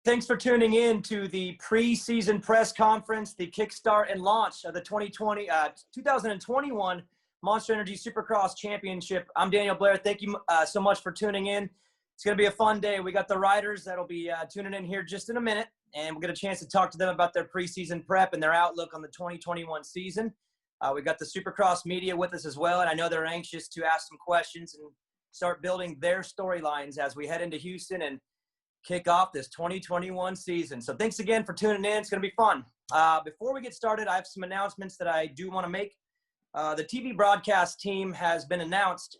Thanks for tuning in to the preseason press conference, the kickstart and launch of the 2021 Monster Energy Supercross Championship. I'm Daniel Blair. Thank you so much for tuning in. It's going to be a fun day. We got the riders that'll be tuning in here just in a minute, and we'll get a chance to talk to them about their preseason prep and their outlook on the 2021 season. We've got the Supercross media with us as well, and I know they're anxious to ask some questions and start building their storylines as we head into Houston and kick off this 2021 season. So thanks again for tuning in. It's going to be fun. Before we get started, I have some announcements that I do want to make. The TV broadcast team has been announced.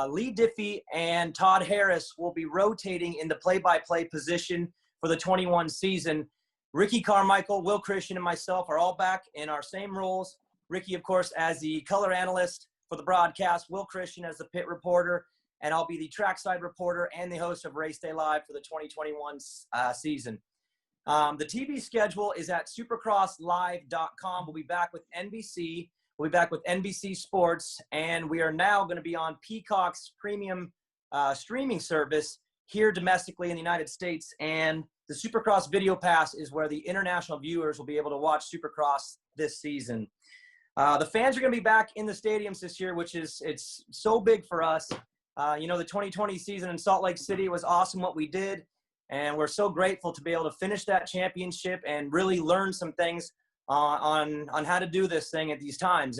Lee Diffie and Todd Harris will be rotating in the play-by-play position for the 21 season. Ricky Carmichael, Will Christian, and myself are all back in our same roles. Ricky, of course, as the color analyst for the broadcast, Will Christian as the pit reporter, and I'll be the trackside reporter and the host of Race Day Live for the 2021 season. The TV schedule is at supercrosslive.com. We'll be back with NBC. We'll be back with NBC Sports, and we are now going to be on Peacock's premium streaming service here domestically in the United States. And the Supercross Video Pass is where the international viewers will be able to watch Supercross this season. The fans are going to be back in the stadiums this year, which it's so big for us. The 2020 season in Salt Lake City was awesome what we did, and we're so grateful to be able to finish that championship and really learn some things on how to do this thing at these times.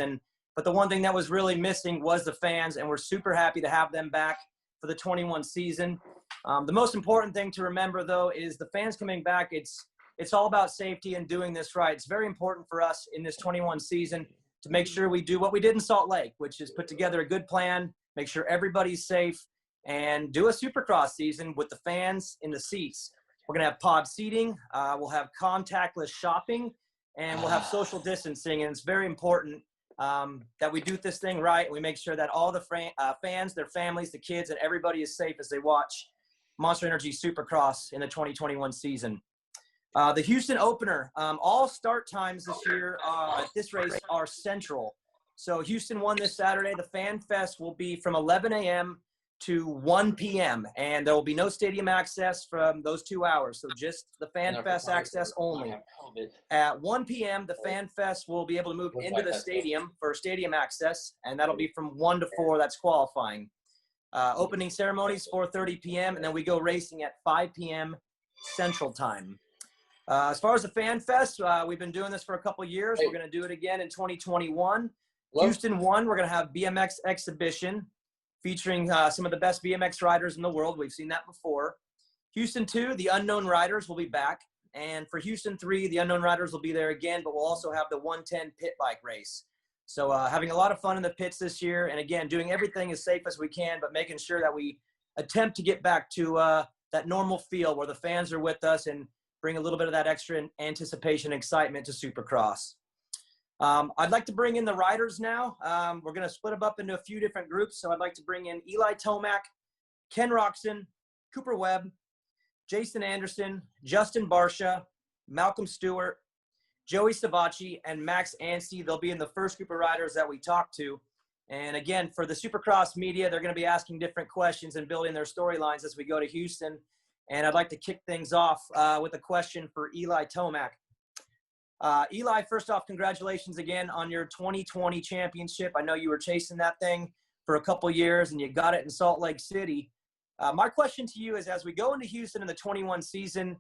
But the one thing that was really missing was the fans, and we're super happy to have them back for the 21 season. The most important thing to remember, though, is the fans coming back. It's all about safety and doing this right. It's very important for us in this 21 season to make sure we do what we did in Salt Lake, which is put together a good plan, make sure everybody's safe, and do a Supercross season with the fans in the seats. We're going to have pod seating. We'll have contactless shopping, and we'll have social distancing. And it's very important that we do this thing right. We make sure that all the fans, their families, the kids, and everybody is safe as they watch Monster Energy Supercross in the 2021 season. The Houston opener, all start times this year at this race are central. So Houston won this Saturday. The Fan Fest will be from 11 a.m. to 1 p.m. And there will be no stadium access from those 2 hours. So just the Fan Fest access only. At 1 p.m., the Fan Fest will be able to move into the stadium for stadium access. And that'll be from 1 to 4. That's qualifying. Opening ceremonies, 4:30 p.m. And then we go racing at 5 p.m. Central Time. As far as the Fan Fest, we've been doing this for a couple years. We're going to do it again in 2021. Houston 1, we're going to have BMX exhibition featuring some of the best BMX riders in the world. We've seen that before. Houston 2, the Unknown Riders will be back. And for Houston 3, the Unknown Riders will be there again, but we'll also have the 110 pit bike race. So having a lot of fun in the pits this year. And again, doing everything as safe as we can, but making sure that we attempt to get back to that normal feel where the fans are with us and bring a little bit of that extra anticipation, excitement to Supercross. I'd like to bring in the riders now. We're going to split them up into a few different groups. So I'd like to bring in Eli Tomac, Ken Roxon, Cooper Webb, Jason Anderson, Justin Barsha, Malcolm Stewart, Joey Savacci, and Max Anstey. They'll be in the first group of riders that we talk to. And again, for the Supercross media, they're going to be asking different questions and building their storylines as we go to Houston. And I'd like to kick things off with a question for Eli Tomac. Eli, first off, congratulations again on your 2020 championship. I know you were chasing that thing for a couple years and you got it in Salt Lake City. My question to you is, as we go into Houston in the 21 season,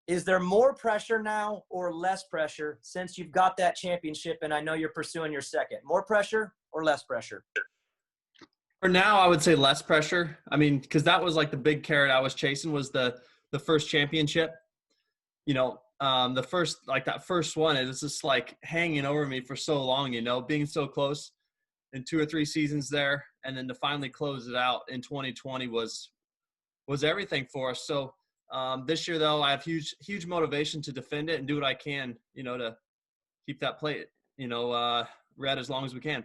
is there more pressure now or less pressure since you've got that championship and I know you're pursuing your second? More pressure or less pressure? For now, I would say less pressure. I mean, because that was like the big carrot I was chasing was the first championship. That first one is just like hanging over me for so long, being so close in 2 or 3 seasons there. And then to finally close it out in 2020 was everything for us. So this year, though, I have huge motivation to defend it and do what I can, to keep that plate, red as long as we can.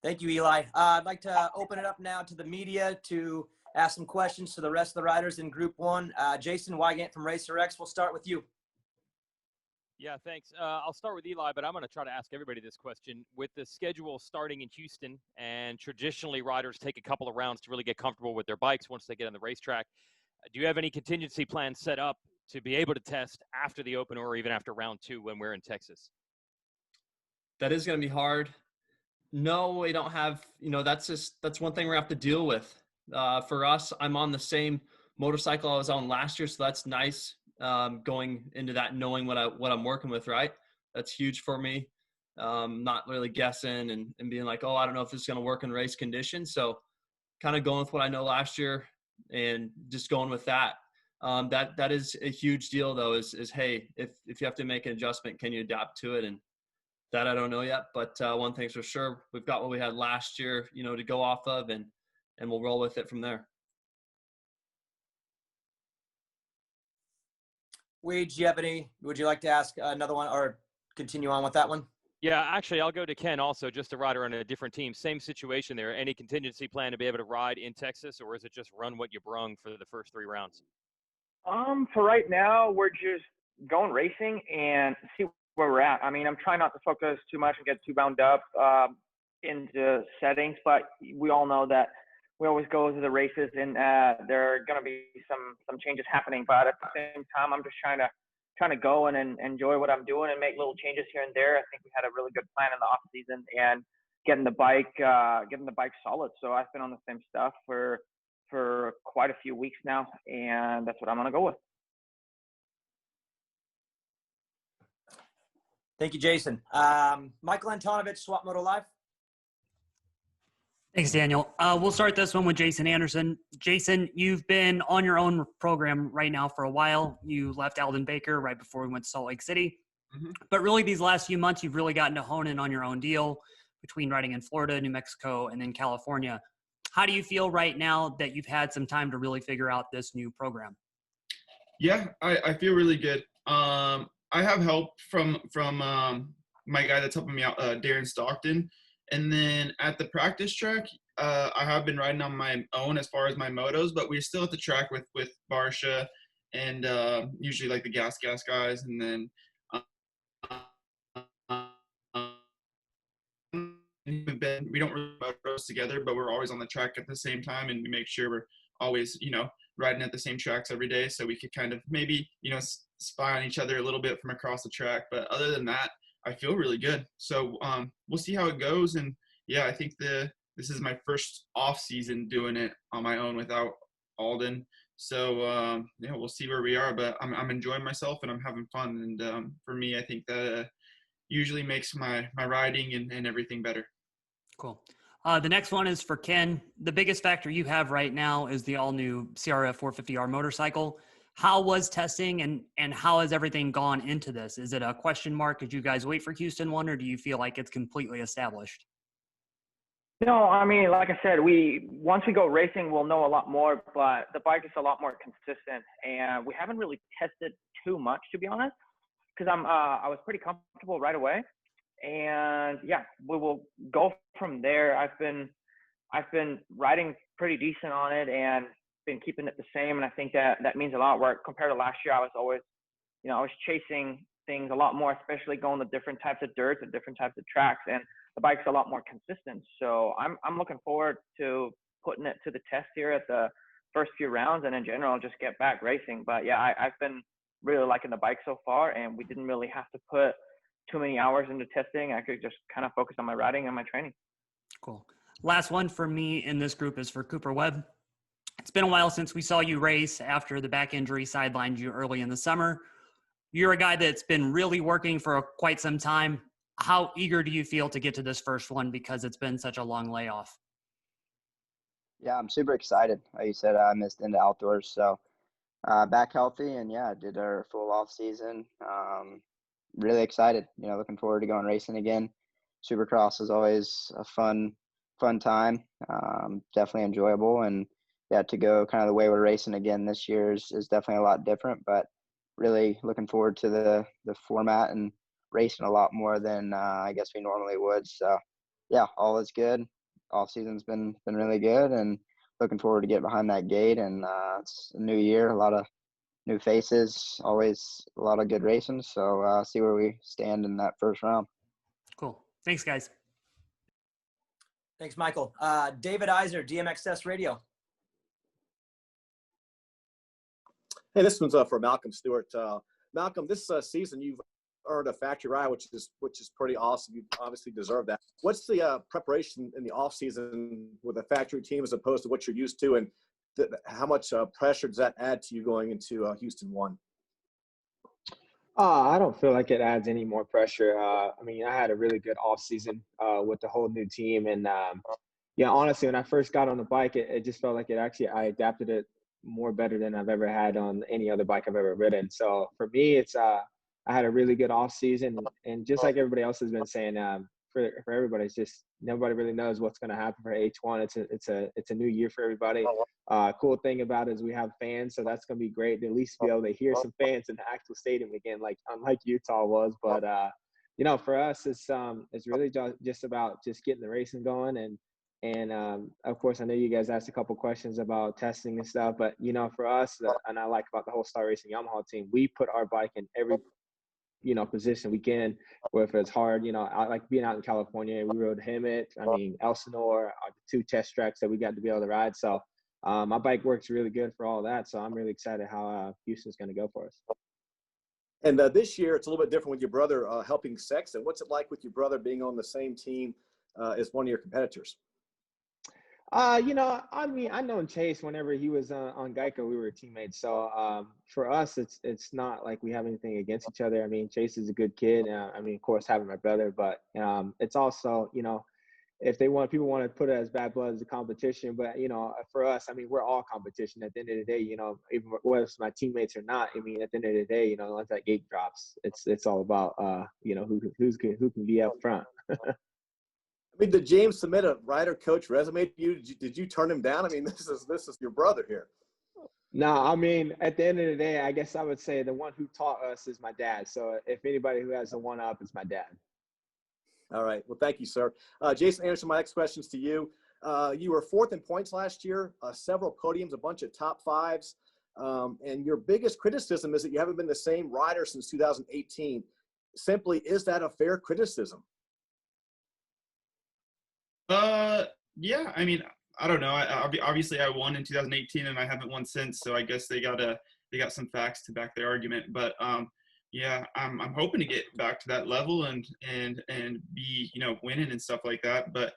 Thank you, Eli. I'd like to open it up now to the media to ask some questions to the rest of the riders in Group 1. Jason Wygant from Racer X, we'll start with you. Yeah, thanks. I'll start with Eli, but I'm going to try to ask everybody this question. With the schedule starting in Houston, and traditionally riders take a couple of rounds to really get comfortable with their bikes once they get on the racetrack, Do you have any contingency plans set up to be able to test after the Open or even after round 2 when we're in Texas? That is going to be hard. No, we don't have, that's one thing we're going to have to deal with. For us, I'm on the same motorcycle I was on last year, so that's nice. Going into that, knowing what I'm working with, right? That's huge for me. Not really guessing and being like, oh, I don't know if this is going to work in race conditions. So kind of going with what I know last year and just going with that. That is a huge deal though, is hey, if you have to make an adjustment, can you adapt to it? And that I don't know yet, but one thing's for sure, we've got what we had last year, to go off of, and we'll roll with it from there. Would you like to ask another one or continue on with that one? Yeah, actually, I'll go to Ken also, just a rider on a different team. Same situation there. Any contingency plan to be able to ride in Texas, or is it just run what you brung for the first 3 rounds? For right now, we're just going racing and see where we're at. I mean, I'm trying not to focus too much and get too bound up into settings, but we all know that we always go to the races and there are going to be some changes happening. But at the same time, I'm just trying to go and enjoy what I'm doing and make little changes here and there. I think we had a really good plan in the off season and getting the bike solid. So I've been on the same stuff for quite a few weeks now, and that's what I'm going to go with. Thank you, Jason. Michael Antonovich, Swap Moto Live. Thanks, Daniel. We'll start this one with Jason Anderson. Jason, you've been on your own program right now for a while. You left Alden Baker right before we went to Salt Lake City. Mm-hmm. But really these last few months, you've really gotten to hone in on your own deal between riding in Florida, New Mexico, and then California. How do you feel right now that you've had some time to really figure out this new program? Yeah, I feel really good. I have help from my guy that's helping me out, Darren Stockton. And then at the practice track, I have been riding on my own as far as my motos, but we're still at the track with Barsha and usually like the gas guys. And then we don't really motos together, but we're always on the track at the same time, and we make sure we're always, riding at the same tracks every day, so we could kind of maybe, spy on each other a little bit from across the track. But other than that, I feel really good. So we'll see how it goes. And yeah, I think this is my first off season doing it on my own without Alden. So yeah, we'll see where we are, but I'm enjoying myself and I'm having fun. And for me, I think that usually makes my riding and everything better. Cool. The next one is for Ken. The biggest factor you have right now is the all-new CRF 450R motorcycle. How was testing and how has everything gone into this? Is it a question mark? Did you guys wait for Houston 1, or do you feel like it's completely established? No, I mean, like I said, once we go racing, we'll know a lot more, but the bike is a lot more consistent, and we haven't really tested too much, to be honest, because I was pretty comfortable right away. And yeah, we will go from there. I've been riding pretty decent on it and been keeping it the same, and I think that means a lot. Where compared to last year, I was always, I was chasing things a lot more, especially going to different types of dirt and different types of tracks, and the bike's a lot more consistent. So I'm looking forward to putting it to the test here at the first few rounds, and in general, just get back racing. But yeah, I've been really liking the bike so far, and we didn't really have to put too many hours into testing. I could just kind of focus on my riding and my training. Cool. Last one for me in this group is for Cooper Webb. It's been a while since we saw you race after the back injury sidelined you early in the summer. You're a guy that's been really working for quite some time. How eager do you feel to get to this first one because it's been such a long layoff? Yeah, I'm super excited. Like you said, I missed into outdoors, so back healthy, and yeah, did our full off season. Really excited, looking forward to going racing again. Supercross is always a fun time, definitely enjoyable, and yeah, to go kind of the way we're racing again this year is definitely a lot different, but really looking forward to the format and racing a lot more than I guess we normally would. So yeah, all is good. Off season's been really good, and looking forward to getting behind that gate. And it's a new year, a lot of new faces, always a lot of good racing. So see where we stand in that first round. Cool. Thanks, guys. Thanks, Michael. David Iser, DMXS Radio. Hey, this one's for Malcolm Stewart. Malcolm, this season you've earned a factory ride, which is pretty awesome. You obviously deserve that. What's the preparation in the off season with a factory team as opposed to what you're used to, and how much pressure does that add to you going into Houston 1? I don't feel like it adds any more pressure. I mean, I had a really good off season with the whole new team, and yeah, honestly, when I first got on the bike, it just felt like I adapted it more better than I've ever had on any other bike I've ever ridden. So for me, it's I had a really good off season, and just like everybody else has been saying, for everybody, it's just nobody really knows what's going to happen for H1. It's a new year for everybody. Cool thing about it is we have fans, so that's going to be great to at least be able to hear some fans in the actual stadium again, like unlike Utah was. But you know, for us, it's really just about just getting the racing going, and of course, I know you guys asked a couple questions about testing and stuff, but you know, for us, and I like about the whole Star Racing Yamaha team, we put our bike in every position we can, where if it's hard, I like being out in California. We rode Hemet, Elsinore, the 2 test tracks that we got to be able to ride. So my bike works really good for all that. So I'm really excited how Houston's going to go for us. And this year, it's a little bit different with your brother helping Sexton. What's it like with your brother being on the same team as one of your competitors? I known Chase whenever he was on Geico. We were teammates. So for us, it's not like we have anything against each other. I mean, Chase is a good kid. Of course, having my brother, but it's also, if people want to put it as bad blood as a competition, but for us, we're all competition at the end of the day. Even whether it's my teammates or not. At the end of the day, once that gate drops, it's all about who can be up front. Did James submit a rider coach resume to you? Did you turn him down? This is your brother here. No, at the end of the day, I guess I would say the one who taught us is my dad. So if anybody who has a one-up, it's my dad. All right. Well, thank you, sir. Jason Anderson, my next question's to you. You were 4th in points last year, several podiums, a bunch of top 5s. And your biggest criticism is that you haven't been the same rider since 2018. Simply, is that a fair criticism? Yeah, I don't know. Obviously I won in 2018 and I haven't won since. So I guess they got some facts to back their argument. But yeah, I'm hoping to get back to that level and be, winning and stuff like that. But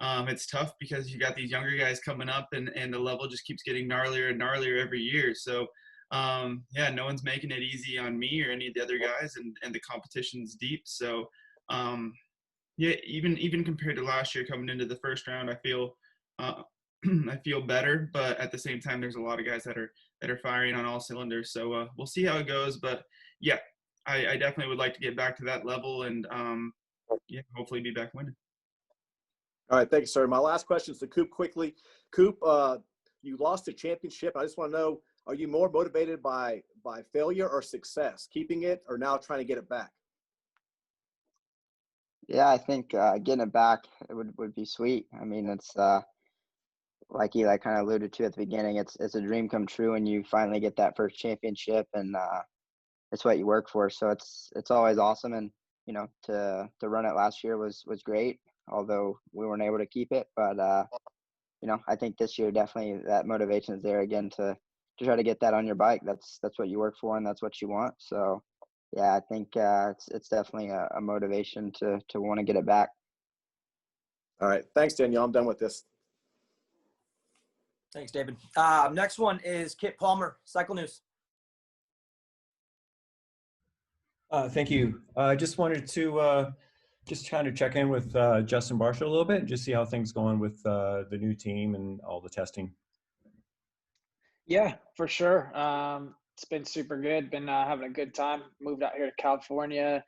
it's tough because you got these younger guys coming up and the level just keeps getting gnarlier and gnarlier every year. So yeah, no one's making it easy on me or any of the other guys, and the competition's deep. So yeah, even compared to last year coming into the first round, I feel better, but at the same time, there's a lot of guys that are firing on all cylinders. So we'll see how it goes. But yeah, I definitely would like to get back to that level and yeah, hopefully be back winning. All right, thank you, sir. My last question is to Coop quickly. Coop, you lost the championship. I just want to know, are you more motivated by failure or success, keeping it or now trying to get it back? Yeah, I think getting it back would be sweet. It's like Eli kind of alluded to at the beginning. It's a dream come true when you finally get that first championship, and it's what you work for. So it's always awesome, and to run it last year was great, although we weren't able to keep it. But I think this year definitely that motivation is there again to try to get that on your bike. That's what you work for, and that's what you want. So. Yeah, I think it's definitely a motivation to want to get it back. All right. Thanks, Danielle. I'm done with this. Thanks, David. Next one is Kit Palmer, Cycle News. Thank you. I just wanted to just trying to check in with Justin Barcia a little bit and just see how things going with the new team and all the testing. Yeah, for sure. It's been super good. Been having a good time. Moved out here to California.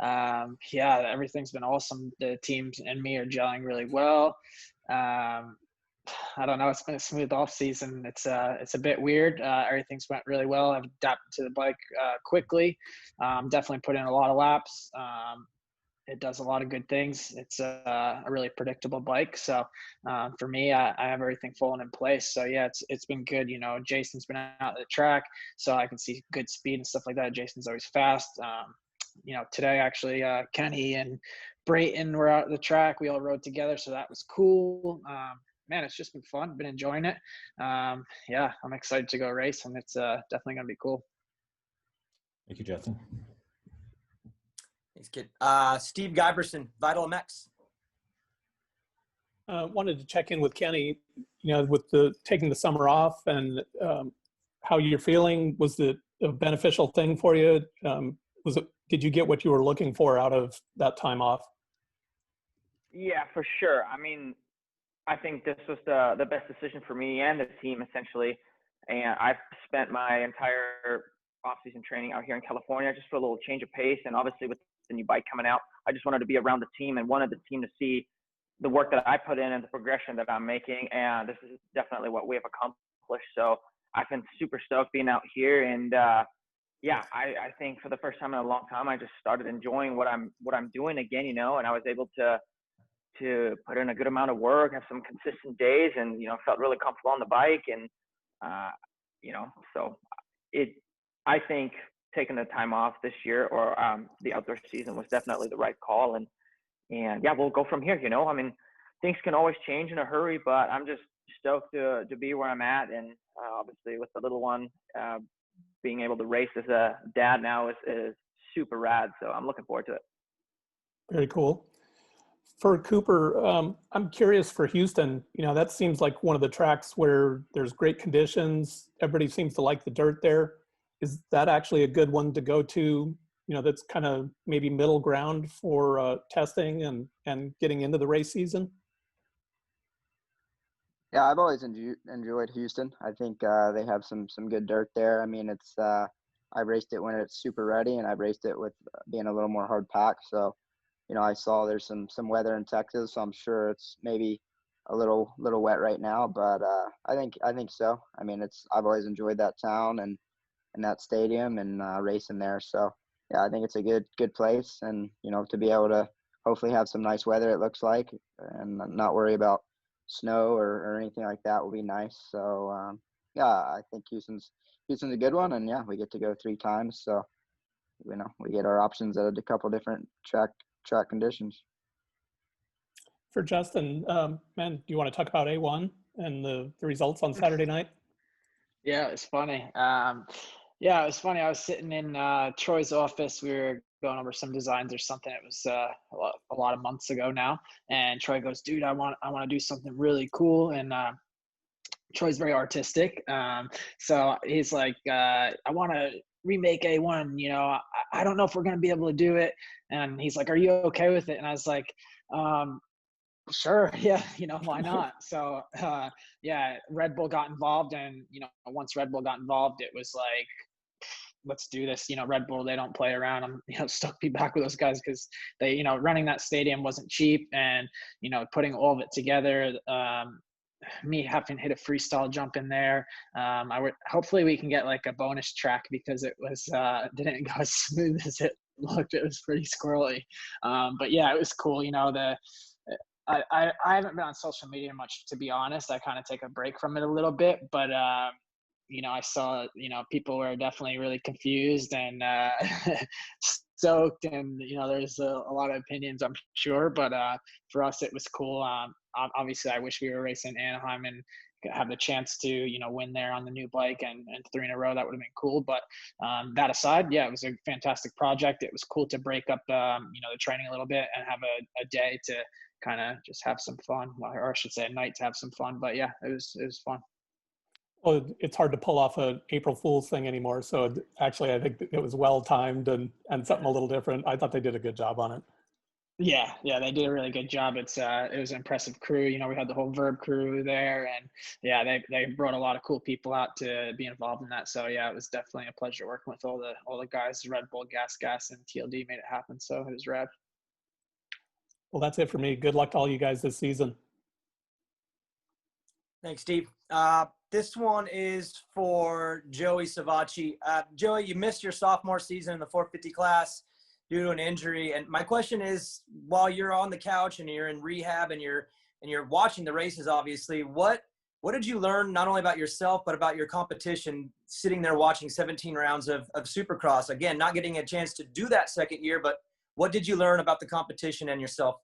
Yeah, everything's been awesome. The teams and me are gelling really well. I don't know. It's been a smooth off season. It's a bit weird. Everything's went really well. I've adapted to the bike quickly. Definitely put in a lot of laps. It does a lot of good things. It's a really predictable bike. So for me, I have everything falling in place. So yeah, it's been good. Jason's been out at the track, so I can see good speed and stuff like that. Jason's always fast. Today actually, Kenny and Brayton were out at the track. We all rode together, so that was cool. man, it's just been fun. Been enjoying it. Yeah, I'm excited to go race, and it's definitely going to be cool. Thank you, Justin. Thanks, kid. Steve Giberson, Vital MX. Wanted to check in with Kenny, with the taking the summer off and how you're feeling. Was it a beneficial thing for you? Did you get what you were looking for out of that time off? Yeah, for sure. I mean, I think this was the best decision for me and the team, essentially. And I've spent my entire off-season training out here in California just for a little change of pace. And obviously with the new bike coming out, I just wanted to be around the team and wanted the team to see the work that I put in and the progression that I'm making. And this is definitely what we have accomplished. So I've been super stoked being out here. And yeah, I think for the first time in a long time, I just started enjoying what I'm doing again, and I was able to put in a good amount of work, have some consistent days, and felt really comfortable on the bike. And so I think taking the time off this year or the outdoor season was definitely the right call. And yeah, we'll go from here. I mean, things can always change in a hurry, but I'm just stoked to be where I'm at. And obviously with the little one, being able to race as a dad now is super rad. So I'm looking forward to it. Very cool. For Cooper, I'm curious for Houston, that seems like one of the tracks where there's great conditions. Everybody seems to like the dirt there. Is that actually a good one to go to? That's kind of maybe middle ground for testing and getting into the race season? Yeah, I've always enjoyed Houston. I think they have some good dirt there. I mean, it's I raced it when it's super ready, and I've raced it with being a little more hard packed. So, I saw there's some weather in Texas, so I'm sure it's maybe a little wet right now. But I think so. I mean, I've always enjoyed that town and that stadium and racing there. So yeah, I think it's a good place, and to be able to hopefully have some nice weather, it looks like, and not worry about snow or anything like that will be nice. So yeah, I think Houston's a good one, and yeah, we get to go 3 times, so we get our options at a couple different track conditions. For Justin, man, do you want to talk about A1 and the results on Saturday night? Yeah, it's funny. Yeah, it was funny. I was sitting in Troy's office. We were going over some designs or something. It was a lot of months ago now. And Troy goes, "Dude, I want to do something really cool." And Troy's very artistic. So he's like, "I want to remake A1. I don't know if we're going to be able to do it." And he's like, "Are you okay with it?" And I was like, sure. Yeah. Why not? So, yeah, Red Bull got involved, and, once Red Bull got involved, it was like, let's do this. Red Bull, they don't play around. I'm stoked to be back with those guys because they, running that stadium wasn't cheap, and, putting all of it together, me having to hit a freestyle jump in there. Hopefully we can get like a bonus track because it was, didn't go as smooth as it looked. It was pretty squirrely. But yeah, it was cool. I haven't been on social media much, to be honest. I kind of take a break from it a little bit, but I saw, people were definitely really confused and stoked, and there's a lot of opinions, I'm sure, but for us it was cool. Obviously I wish we were racing Anaheim and have the chance to win there on the new bike and 3 in a row. That would have been cool. But that aside, yeah, it was a fantastic project. It was cool to break up the training a little bit and have a day to kind of just have some fun, or I should say a night to have some fun. But yeah, it was fun. Well, it's hard to pull off an April Fool's thing anymore. So actually, I think it was well timed and something a little different. I thought they did a good job on it. Yeah, they did a really good job. It was an impressive crew. We had the whole Verb crew there, and yeah, they brought a lot of cool people out to be involved in that. So yeah, it was definitely a pleasure working with all the guys. Red Bull, Gas, and TLD made it happen. So it was rad. Well, that's it for me. Good luck to all you guys this season. Thanks, Steve. This one is for Joey Savacci. Joey, you missed your sophomore season in the 450 class due to an injury. And my question is, while you're on the couch and you're in rehab and you're watching the races, obviously, what did you learn not only about yourself, but about your competition sitting there watching 17 rounds of Supercross? Again, not getting a chance to do that second year, but what did you learn about the competition and yourself?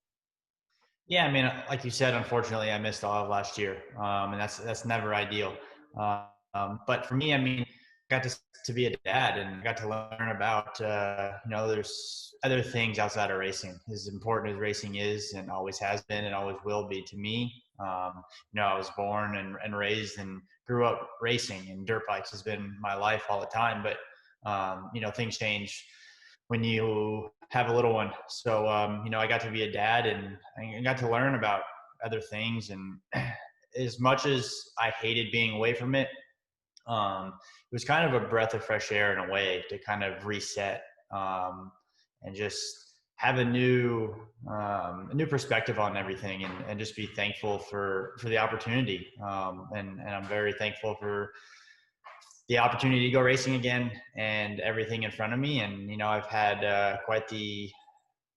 Yeah, I mean, like you said, unfortunately, I missed all of last year, and that's never ideal. But for me, I mean, I got to be a dad, and I got to learn about there's other things outside of racing. As important as racing is, and always has been, and always will be to me. I was born and raised and grew up racing, and dirt bikes has been my life all the time. But things change when you have a little one. So, I got to be a dad, and I got to learn about other things. And as much as I hated being away from it, it was kind of a breath of fresh air in a way to kind of reset, and just have a new perspective on everything, and just be thankful for the opportunity. And I'm very thankful for the opportunity to go racing again and everything in front of me. And, I've had quite the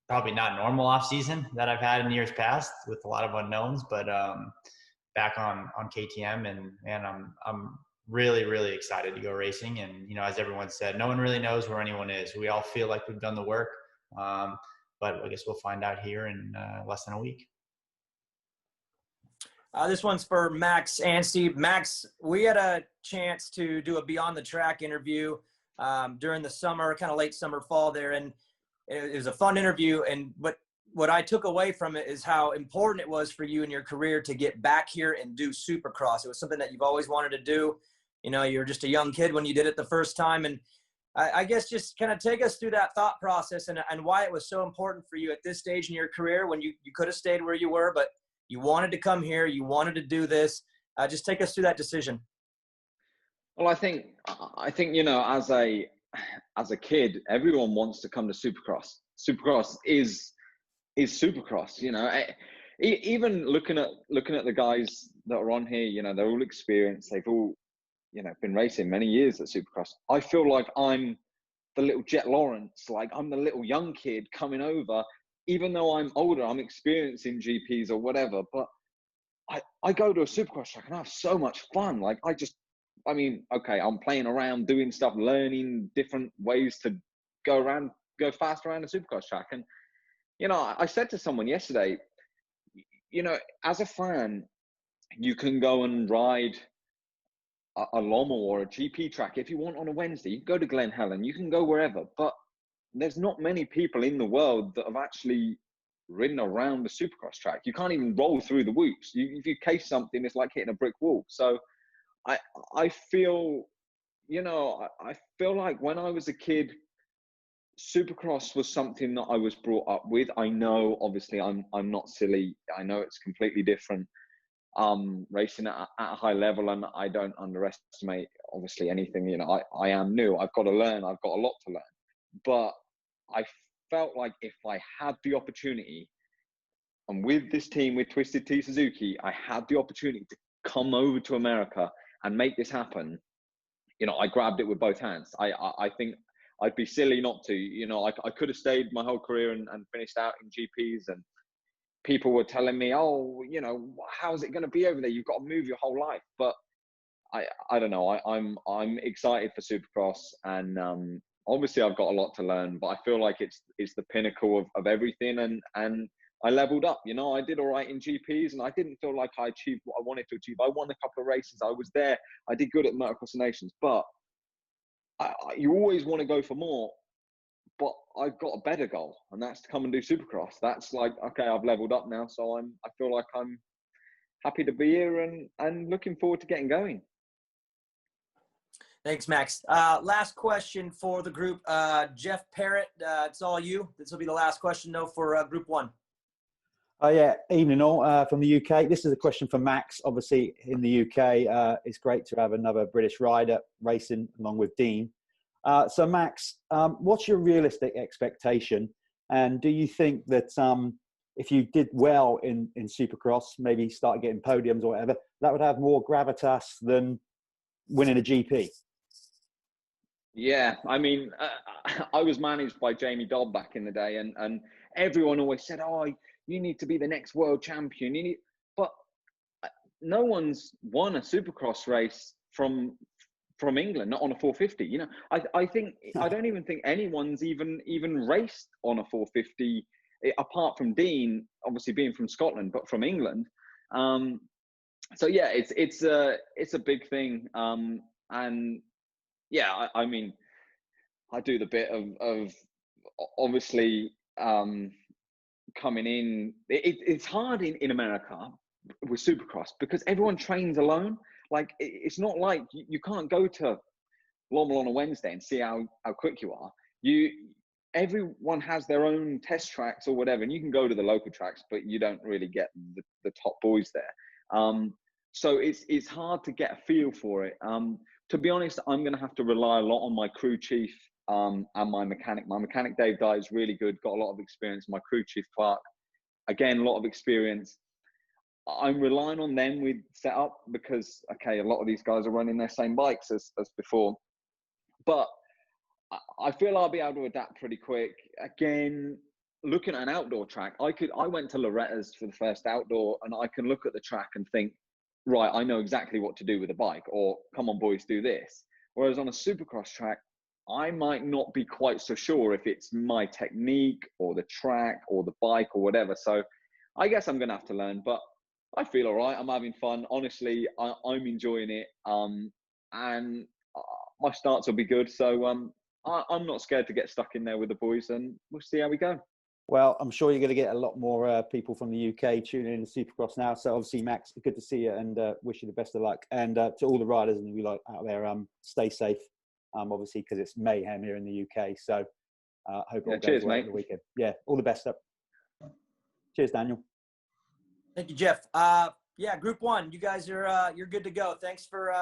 probably not normal off season that I've had in years past with a lot of unknowns, but back on KTM, and I'm really, really excited to go racing. And, as everyone said, no one really knows where anyone is. We all feel like we've done the work. But I guess we'll find out here in less than a week. This one's for Max and Steve. Max, we had a chance to do a Beyond the Track interview during the summer, kind of late summer, fall there. And it was a fun interview. And what I took away from it is how important it was for you in your career to get back here and do Supercross. It was something that you've always wanted to do. You were just a young kid when you did it the first time. And I guess just kind of take us through that thought process and why it was so important for you at this stage in your career when you could have stayed where you were, but you wanted to come here, you wanted to do this. Just take us through that decision. Well, I think as a kid, everyone wants to come to Supercross. Supercross is Supercross. Even looking at the guys that are on here, they're all experienced. They've all been racing many years at Supercross. I feel like I'm the little Jet Lawrence, like I'm the little young kid coming over. Even though I'm older, I'm experiencing GPs or whatever, but I go to a Supercross track and I have so much fun. Like I'm playing around, doing stuff, learning different ways to go fast around a Supercross track. And, I said to someone yesterday, as a fan, you can go and ride a Lommel or a GP track if you want on a Wednesday. You can go to Glen Helen, you can go wherever, but there's not many people in the world that have actually ridden around the Supercross track. You can't even roll through the whoops. If you case something, it's like hitting a brick wall. So I feel like when I was a kid, Supercross was something that I was brought up with. I know, obviously, I'm not silly. I know it's completely different, racing at a high level, and I don't underestimate, obviously, anything. I am new. I've got to learn. I've got a lot to learn. But I felt like if I had the opportunity, and with this team, with Twisted Tea Suzuki, I had the opportunity to come over to America and make this happen, I grabbed it with both hands. I think I'd be silly not to. I could have stayed my whole career and finished out in GPs, and people were telling me, oh, how's it going to be over there? You've got to move your whole life. But I don't know. I'm excited for Supercross, and obviously I've got a lot to learn, but I feel like it's the pinnacle of everything. And I leveled up, I did all right in GPs, and I didn't feel like I achieved what I wanted to achieve. I won a couple of races. I was there. I did good at Motocross Nations, but you always want to go for more. But I've got a better goal, and that's to come and do Supercross. That's like, okay, I've leveled up now, so I feel like I'm happy to be here and looking forward to getting going. Thanks, Max. Last question for the group. Jeff Parrott, it's all you. This will be the last question, though, for Group 1. Evening all from the UK. This is a question for Max. Obviously, in the UK, it's great to have another British rider racing along with Dean. So, Max, what's your realistic expectation? And do you think that if you did well in Supercross, maybe start getting podiums or whatever, that would have more gravitas than winning a GP? Yeah, I mean, I was managed by Jamie Dodd back in the day, and everyone always said, oh, you need to be the next world champion. But no one's won a Supercross race from England, not on a 450. I don't even think anyone's even raced on a 450 apart from Dean, obviously being from Scotland, but from England. So yeah, it's a big thing. And yeah, I mean, I do the bit of obviously coming in. It's hard in America with Supercross because everyone trains alone. Like it's not like you can't go to Lommel on a Wednesday and see how quick you are. Everyone has their own test tracks or whatever, and you can go to the local tracks, but you don't really get the top boys there. So it's hard to get a feel for it. To be honest, I'm going to have to rely a lot on my crew chief and my mechanic. My mechanic, Dave Dye, is really good, got a lot of experience. My crew chief, Clark, again, a lot of experience. I'm relying on them with setup because, okay, a lot of these guys are running their same bikes as before. But I feel I'll be able to adapt pretty quick. Again, looking at an outdoor track, I went to Loretta's for the first outdoor, and I can look at the track and think, right, I know exactly what to do with the bike, or come on, boys, do this. Whereas on a Supercross track, I might not be quite so sure if it's my technique or the track or the bike or whatever. So I guess I'm going to have to learn, but I feel all right. I'm having fun. Honestly, I'm enjoying it. And my starts will be good. So I'm not scared to get stuck in there with the boys, and we'll see how we go. Well, I'm sure you're going to get a lot more people from the UK tuning in to Supercross now. So obviously, Max, good to see you, and wish you the best of luck. And to all the riders and we like out there, stay safe. Obviously, because it's mayhem here in the UK. So hope it all goes well at the weekend. Yeah, all the best up. Cheers, Daniel. Thank you, Jeff. Yeah, Group 1, you guys are you're good to go. Thanks for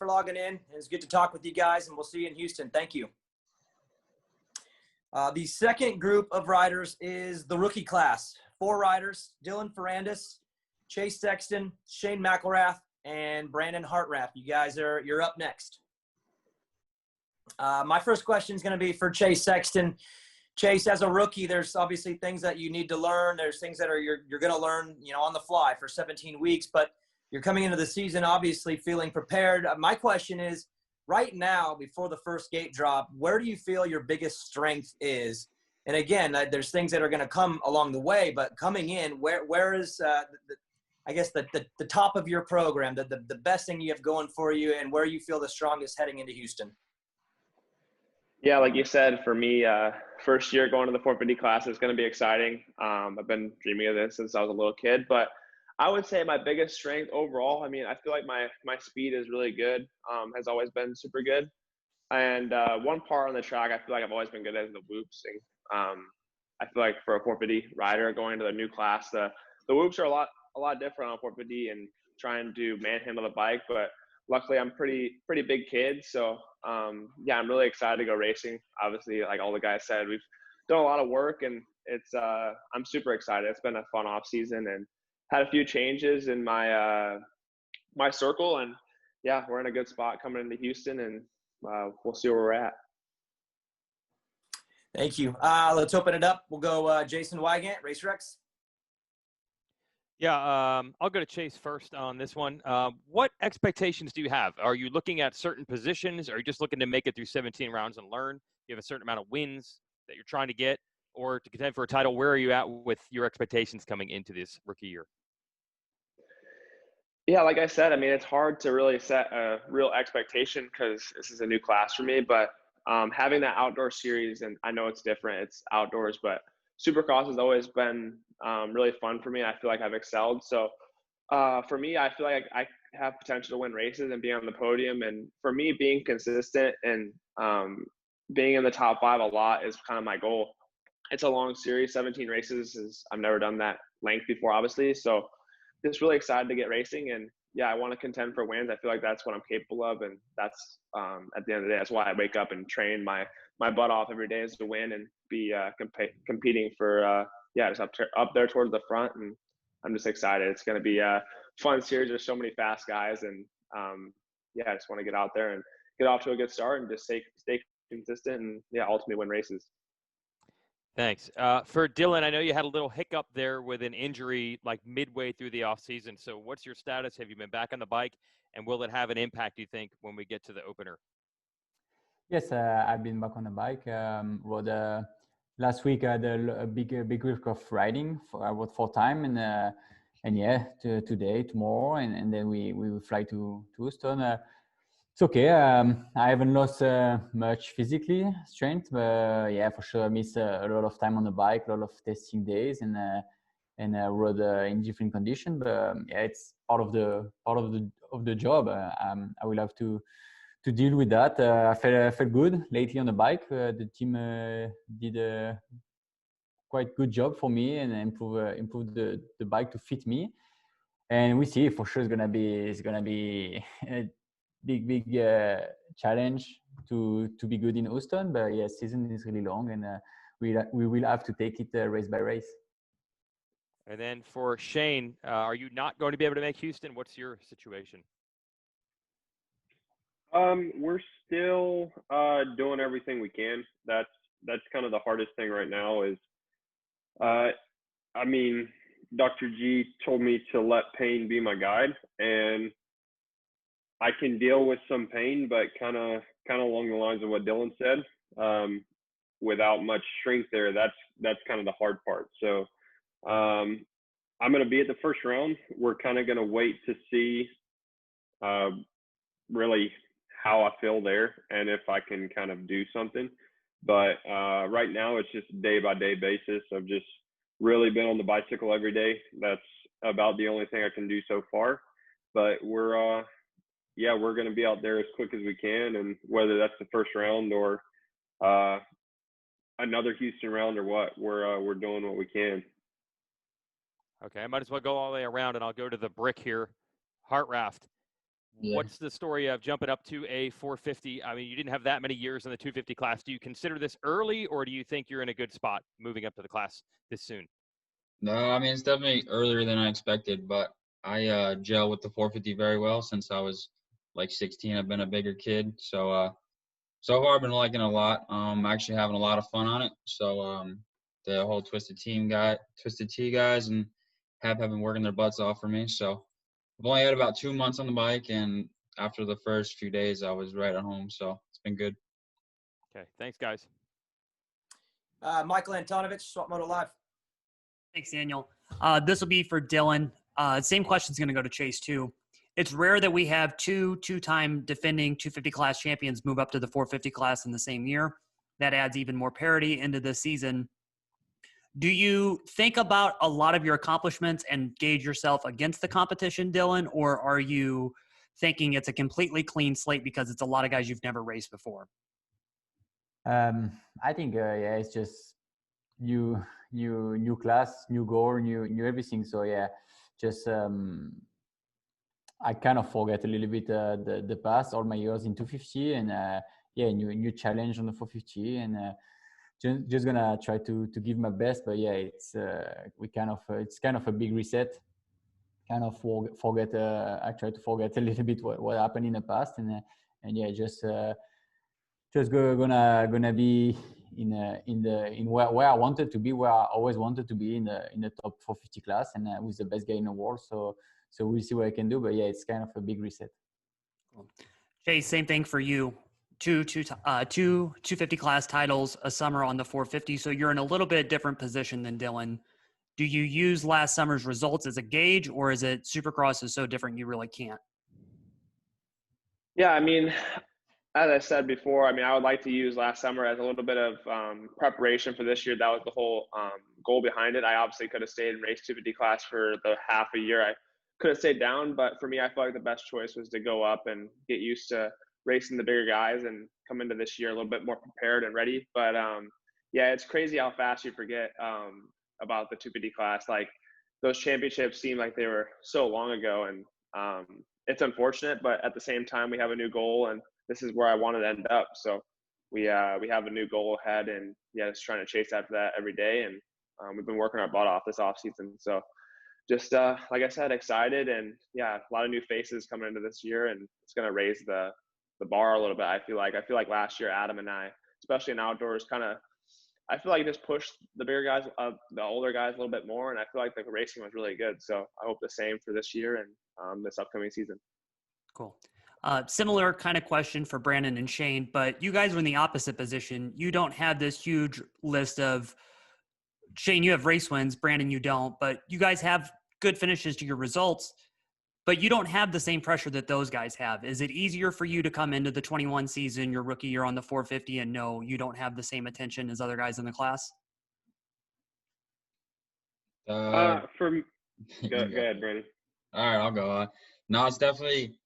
logging in. It's good to talk with you guys, and we'll see you in Houston. Thank you. The second group of riders is the rookie class. 4 riders: Dylan Ferrandis, Chase Sexton, Shane McElrath, and Brandon Hartrath. You guys you're up next. My first question is going to be for Chase Sexton. Chase, as a rookie, there's obviously things that you need to learn. There's things that you're going to learn, on the fly for 17 weeks, but you're coming into the season obviously feeling prepared. My question is, right now, before the first gate drop, where do you feel your biggest strength is? And again, there's things that are going to come along the way, but coming in, where is I guess the top of your program, the best thing you have going for you, and where you feel the strongest heading into Houston? Yeah, like you said, for me, first year going to the 450 class is going to be exciting. I've been dreaming of this since I was a little kid, but I would say my biggest strength overall, I mean, I feel like my speed is really good, has always been super good. And one part on the track I feel like I've always been good at is the whoops. And I feel like for a 450 rider going into the new class, the whoops are a lot different on 450 and trying to manhandle the bike, but luckily I'm pretty big kid. So yeah, I'm really excited to go racing. Obviously, like all the guys said, we've done a lot of work, and it's I'm super excited. It's been a fun off season and had a few changes in my my circle, and yeah, we're in a good spot coming into Houston, and we'll see where we're at. Thank you. Let's open it up. We'll go Jason Wygant, RacerX. Yeah, I'll go to Chase first on this one. What expectations do you have? Are you looking at certain positions? Are you just looking to make it through 17 rounds and learn? You have a certain amount of wins that you're trying to get, or to contend for a title? Where are you at with your expectations coming into this rookie year? Yeah, like I said, I mean, it's hard to really set a real expectation because this is a new class for me, but having that outdoor series, and I know it's different, it's outdoors, but Supercross has always been really fun for me. I feel like I've excelled. So for me, I feel like I have potential to win races and be on the podium. And for me, being consistent and being in the top 5 a lot is kind of my goal. It's a long series, 17 races. I've never done that length before, obviously. So just really excited to get racing. And yeah, I want to contend for wins. I feel like that's what I'm capable of. And that's at the end of the day, that's why I wake up and train my butt off every day, is to win and be competing for just up there towards the front. And I'm just excited. It's going to be a fun series. There's so many fast guys, and I just want to get out there and get off to a good start and just stay consistent and ultimately win races. Thanks. For Dylan, I know you had a little hiccup there with an injury like midway through the off season. So what's your status? Have you been back on the bike, and will it have an impact, do you think, when we get to the opener? Yes, I've been back on the bike. Rode last week I had a big week of riding for about 4 time, and yeah, today, tomorrow, and then we will fly to Houston. It's okay. I haven't lost much physically strength, but yeah, for sure I miss a lot of time on the bike, a lot of testing days, and rode in different conditions. But yeah, it's part of the job. I will have to deal with that. I felt good lately on the bike. The team did a quite good job for me and improve the bike to fit me. And we see for sure it's gonna be a big challenge to be good in Houston. But yeah, season is really long, and we will have to take it race by race. And then for Shane, are you not going to be able to make Houston? What's your situation? We're still doing everything we can. That's kind of the hardest thing right now is, I mean, Dr. G told me to let pain be my guide, and I can deal with some pain, but kind of along the lines of what Dylan said, without much strength there, that's kind of the hard part. So I'm going to be at the first round. We're kind of going to wait to see really how I feel there and if I can kind of do something. But right now it's just day by day basis of just really been on the bicycle every day. That's about the only thing I can do so far. But we're going to be out there as quick as we can, and whether that's the first round or another Houston round or what, we're doing what we can. Okay, I might as well go all the way around, and I'll go to the brick here. Heart Raft. Yeah. What's the story of jumping up to a 450? I mean, you didn't have that many years in the 250 class. Do you consider this early, or do you think you're in a good spot moving up to the class this soon? No, I mean, it's definitely earlier than I expected, but I gel with the 450 very well since I was like 16. I've been a bigger kid, so far I've been liking it a lot. Actually having a lot of fun on it. So the whole Twisted T guys and have been working their butts off for me. So I've only had about 2 months on the bike, and after the first few days, I was right at home. So it's been good. Okay, thanks, guys. Michael Antonovich, Swap Moto Live. Thanks, Daniel. This will be for Dylan. Same question is going to go to Chase, too. It's rare that we have two-time defending 250 class champions move up to the 450 class in the same year. That adds even more parity into the season. Do you think about a lot of your accomplishments and gauge yourself against the competition, Dylan, or are you thinking it's a completely clean slate because it's a lot of guys you've never raced before? I think yeah, it's just new class, new goal, new everything. So yeah, just I kind of forget a little bit the past, all my years in 250, and yeah, new challenge on the 450, and just gonna try to give my best. But yeah, it's kind of a big reset. Kind of forget. I try to forget a little bit what happened in the past, and yeah, just gonna be in where I wanted to be, where I always wanted to be in the top 450 class, and with the best guy in the world. So we'll see what I can do. But yeah, it's kind of a big reset. Jay, same thing for you. Two 250 class titles a summer on the 450. So you're in a little bit different position than Dylan. Do you use last summer's results as a gauge, or is it Supercross is so different you really can't? Yeah, I mean, as I said before, I mean, I would like to use last summer as a little bit of preparation for this year. That was the whole goal behind it. I obviously could have stayed in race 250 class for the half a year. I could have stayed down, but for me, I felt like the best choice was to go up and get used to racing the bigger guys and come into this year a little bit more prepared and ready. But yeah, it's crazy how fast you forget about the 250 class. Like those championships seem like they were so long ago, and it's unfortunate, but at the same time, we have a new goal, and this is where I wanted to end up. So we have a new goal ahead, and yeah, just trying to chase after that every day. And we've been working our butt off this off season. So just like I said, excited, and yeah, a lot of new faces coming into this year, and it's going to raise the bar a little bit. I feel like last year, Adam and I, especially in outdoors, I feel like just pushed the bigger guys, the older guys a little bit more, and I feel like the racing was really good. So I hope the same for this year and this upcoming season. Cool. Similar kind of question for Brandon and Shane, but you guys are in the opposite position. You don't have this huge list of, Shane, you have race wins, Brandon, you don't, but you guys have good finishes to your results, but you don't have the same pressure that those guys have. Is it easier for you to come into the 21 season, your rookie year on the 450, and know you don't have the same attention as other guys in the class? Go ahead, Brandon. All right, I'll go. No, it's definitely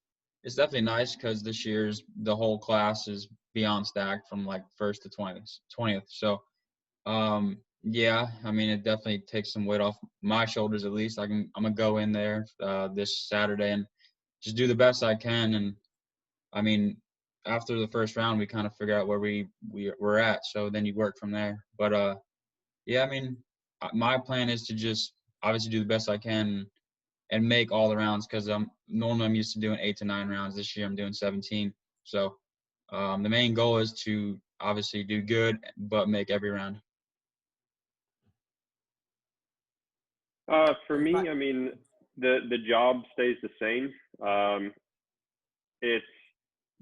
nice because this year's the whole class is beyond stacked from like first to 20th. So, yeah, I mean, it definitely takes some weight off my shoulders. At least I'm gonna go in there this Saturday and just do the best I can. And I mean, after the first round, we kind of figure out where we're at. So then you work from there. But yeah, I mean, my plan is to just obviously do the best I can and make all the rounds because normally I'm used to doing 8 to 9 rounds. This year I'm doing 17. So the main goal is to obviously do good, but make every round. For me, I mean, the job stays the same. It's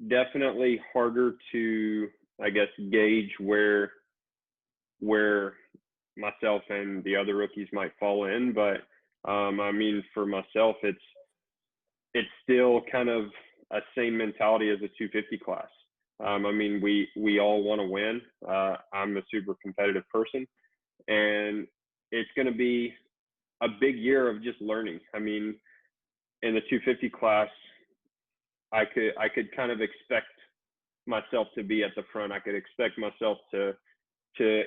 definitely harder to, I guess, gauge where myself and the other rookies might fall in, but I mean, for myself, it's still kind of a same mentality as a 250 class. I mean, we all want to win. I'm a super competitive person, and it's going to be a big year of just learning. I mean, in the 250 class, I could kind of expect myself to be at the front. I could expect myself to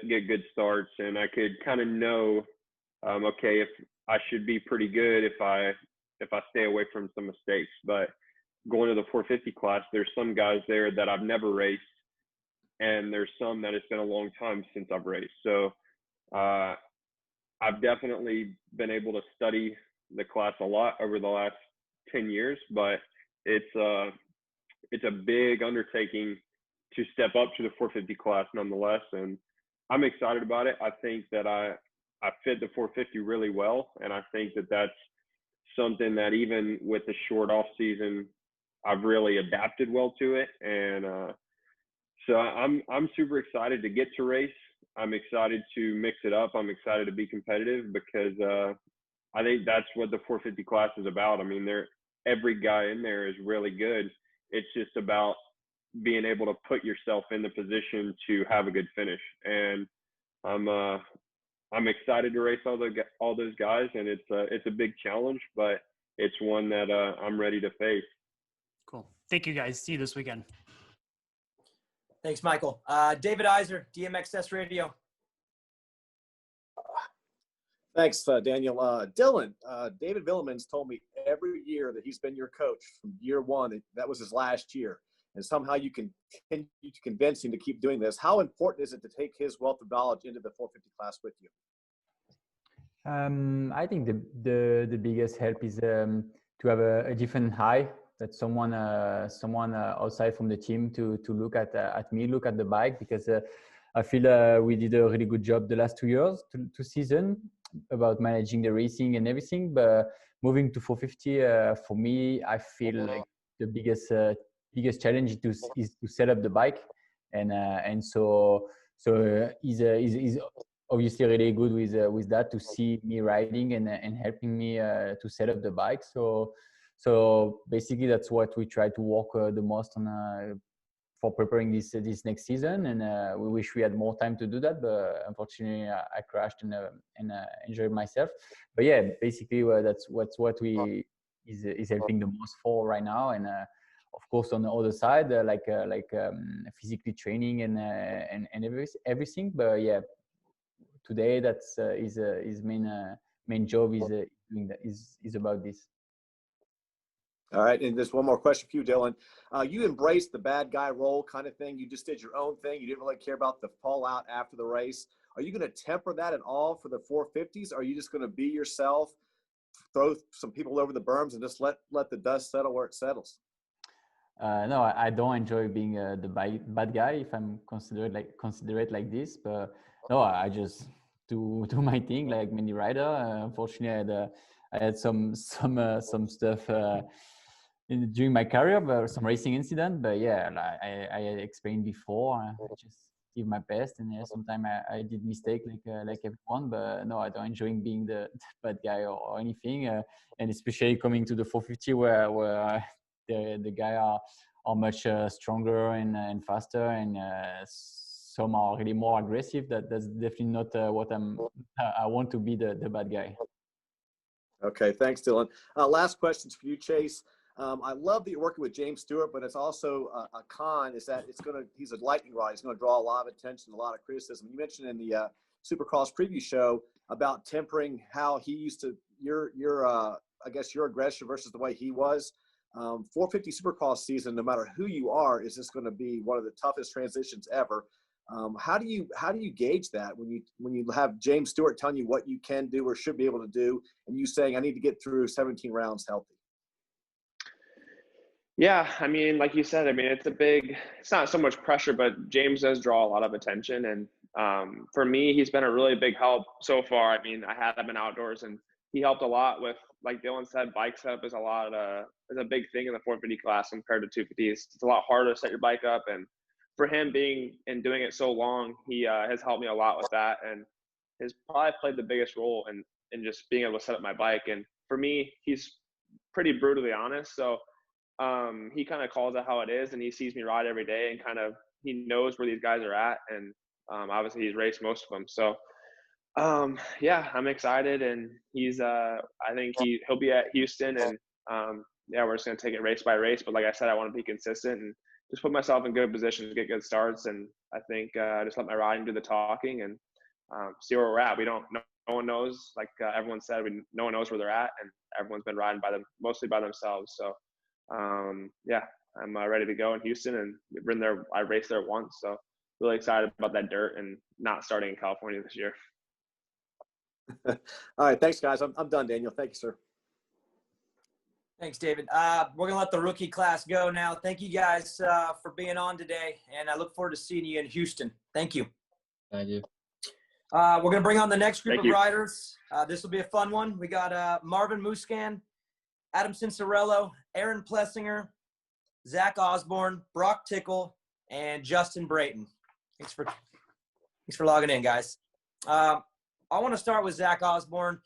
get good starts, and I could kind of know, okay, if I should be pretty good if I stay away from some mistakes. But going to the 450 class, there's some guys there that I've never raced, and there's some that it's been a long time since I've raced. So I've definitely been able to study the class a lot over the last 10 years, but it's a big undertaking to step up to the 450 class nonetheless. And I'm excited about it. I think that I fit the 450 really well. And I think that that's something that even with the short off season, I've really adapted well to it. And so I'm super excited to get to race. I'm excited to mix it up. I'm excited to be competitive because I think that's what the 450 class is about. I mean, every guy in there is really good. It's just about being able to put yourself in the position to have a good finish. And I'm excited to race all those guys, and it's a big challenge, but it's one that I'm ready to face. Cool. Thank you, guys. See you this weekend. Thanks, Michael. David Iser, DMXS Radio. Thanks, Daniel. Dylan, David Villemans told me every year that he's been your coach from year one. That was his last year. And somehow you can continue to convince him to keep doing this. How important is it to take his wealth of knowledge into the 450 class with you? I think the biggest help is to have a different eye, that someone outside from the team to look at me, look at the bike, because I feel we did a really good job the last 2 years, two seasons, about managing the racing and everything. But moving to 450, for me, I feel like the biggest challenge is to set up the bike, and so he's obviously really good with that, to see me riding and helping me to set up the bike. So basically that's what we try to work the most on for preparing this next season, and we wish we had more time to do that, but unfortunately I crashed and injured myself. But yeah, basically that's what we is helping the most for right now. And of course on the other side, physically training and everything. But yeah, today that's his main job is doing that, is about this. All right, and there's one more question for you, Dylan. You embraced the bad guy role kind of thing. You just did your own thing. You didn't really care about the fallout after the race. Are you going to temper that at all for the 450s? Or are you just going to be yourself, throw some people over the berms, and just let the dust settle where it settles? No, I don't enjoy being the bad guy, if I'm considerate like this. But no, I just do my thing like many rider. Unfortunately, I had some stuff during my career, but some racing incident. But yeah, like I explained before, I just give my best, and yeah, sometimes I did mistake like everyone. But no, I don't enjoy being the bad guy or anything. And especially coming to the 450 where the guy are much stronger and faster, and some are really more aggressive. That's definitely not what I want to be the bad guy. Okay, thanks, Dylan. Last questions for you, Chase. I love that you're working with James Stewart, but it's also a con is that he's a lightning rod. He's going to draw a lot of attention, a lot of criticism. You mentioned in the Supercross preview show about tempering how he used to I guess your aggression versus the way he was. 450 Supercross season, no matter who you are, is just going to be one of the toughest transitions ever. How do you gauge that when you have James Stewart telling you what you can do or should be able to do, and you saying I need to get through 17 rounds healthy? Yeah, I mean, like you said, I mean, it's not so much pressure, but James does draw a lot of attention. And for me, he's been a really big help so far. I mean, I had him in outdoors, and he helped a lot with, like Dylan said, bike setup is a big thing in the 450 class compared to 250s. It's a lot harder to set your bike up. And for him being and doing it so long, he has helped me a lot with that, and has probably played the biggest role in just being able to set up my bike. And for me, he's pretty brutally honest. So he kind of calls it how it is, and he sees me ride every day, and kind of he knows where these guys are at, and obviously he's raced most of them. So yeah, I'm excited, and he's I think he'll be at Houston, and yeah, we're just gonna take it race by race. But like I said, I want to be consistent and just put myself in good positions to get good starts, and I think just let my riding do the talking, and see where we're at. No one knows, like everyone said, no one knows where they're at, and everyone's been riding mostly by themselves. So yeah, I'm ready to go in Houston, and I raced there once, so really excited about that dirt and not starting in California this year. All right, thanks guys. I'm done, Daniel. Thank you, sir. Thanks, David. We're gonna let the rookie class go now. Thank you guys for being on today, and I look forward to seeing you in Houston. Thank you. Thank you. We're going to bring on the next group of riders. This will be a fun one. We got Marvin Muscan, Adam Cincerello, Aaron Plessinger, Zach Osborne, Brock Tickle, and Justin Brayton. Thanks for logging in, guys. I want to start with Zach Osborne.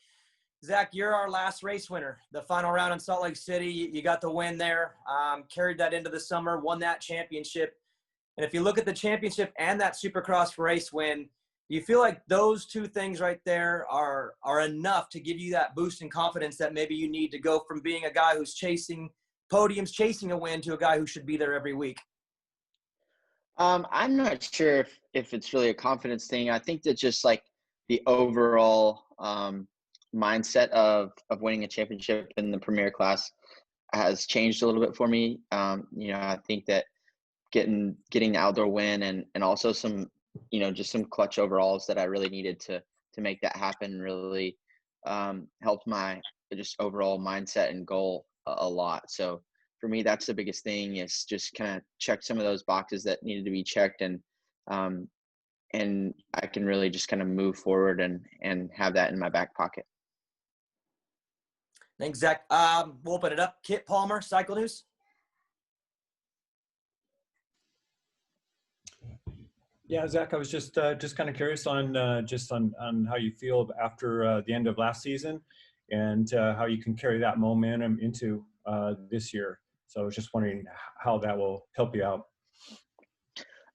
Zach, you're our last race winner. The final round in Salt Lake City, you got the win there. Carried that into the summer, won that championship. And if you look at the championship and that Supercross race win, do you feel like those two things right there are enough to give you that boost in confidence that maybe you need to go from being a guy who's chasing podiums, chasing a win, to a guy who should be there every week? I'm not sure if it's really a confidence thing. I think that just like the overall mindset of winning a championship in the premier class has changed a little bit for me. I think that getting the outdoor win and also some, just some clutch overalls that I really needed to make that happen really helped my just overall mindset and goal a lot. So for me, that's the biggest thing, is just kind of check some of those boxes that needed to be checked, and I can really just kind of move forward and have that in my back pocket. Thanks, Zach. We'll open it up. Kit Palmer, Cycle News. Yeah, Zach, I was just kind of curious on how you feel after the end of last season, and how you can carry that momentum into this year. So I was just wondering how that will help you out.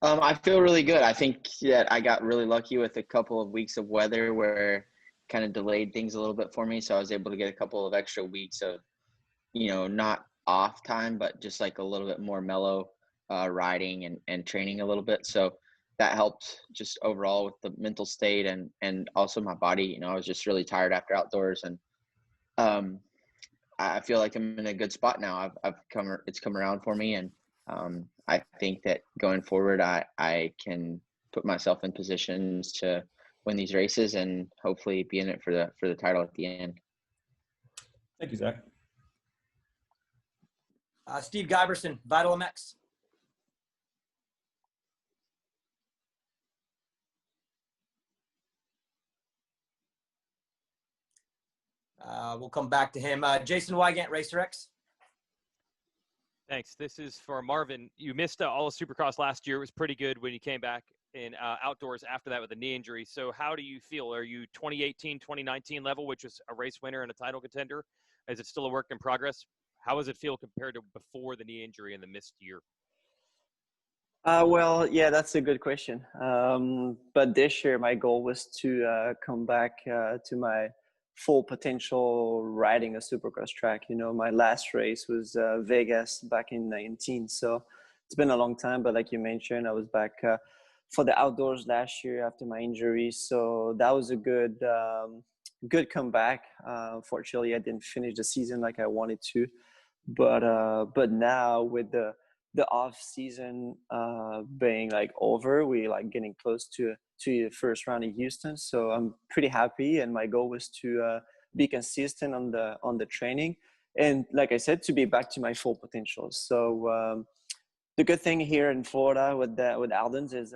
I feel really good. I think that I got really lucky with a couple of weeks of weather where kind of delayed things a little bit for me. So I was able to get a couple of extra weeks of, not off time, but just like a little bit more mellow riding and training a little bit. So that helped just overall with the mental state and also my body. I was just really tired after outdoors, and I feel like I'm in a good spot now. It's come around for me, and I think that going forward, I can put myself in positions to win these races and hopefully be in it for the title at the end. Thank you, Zach. Steve Giberson, Vital MX. We'll come back to him. Jason Wygant, Racer X. Thanks. This is for Marvin. You missed all of Supercross last year. It was pretty good when you came back in outdoors after that with a knee injury. So how do you feel? Are you 2018, 2019 level, which was a race winner and a title contender? Is it still a work in progress? How does it feel compared to before the knee injury and the missed year? Well, yeah, that's a good question. But this year, my goal was to come back to my full potential riding a Supercross track. You know, my last race was Vegas back in 19. So it's been a long time, but like you mentioned, I was back for the outdoors last year after my injury. So that was a good comeback. Unfortunately, I didn't finish the season like I wanted to, but now with the off season being like over, we like getting close to the first round in Houston. So I'm pretty happy, and my goal was to be consistent on the training, and like I said, to be back to my full potential. So the good thing here in Florida with Aldens is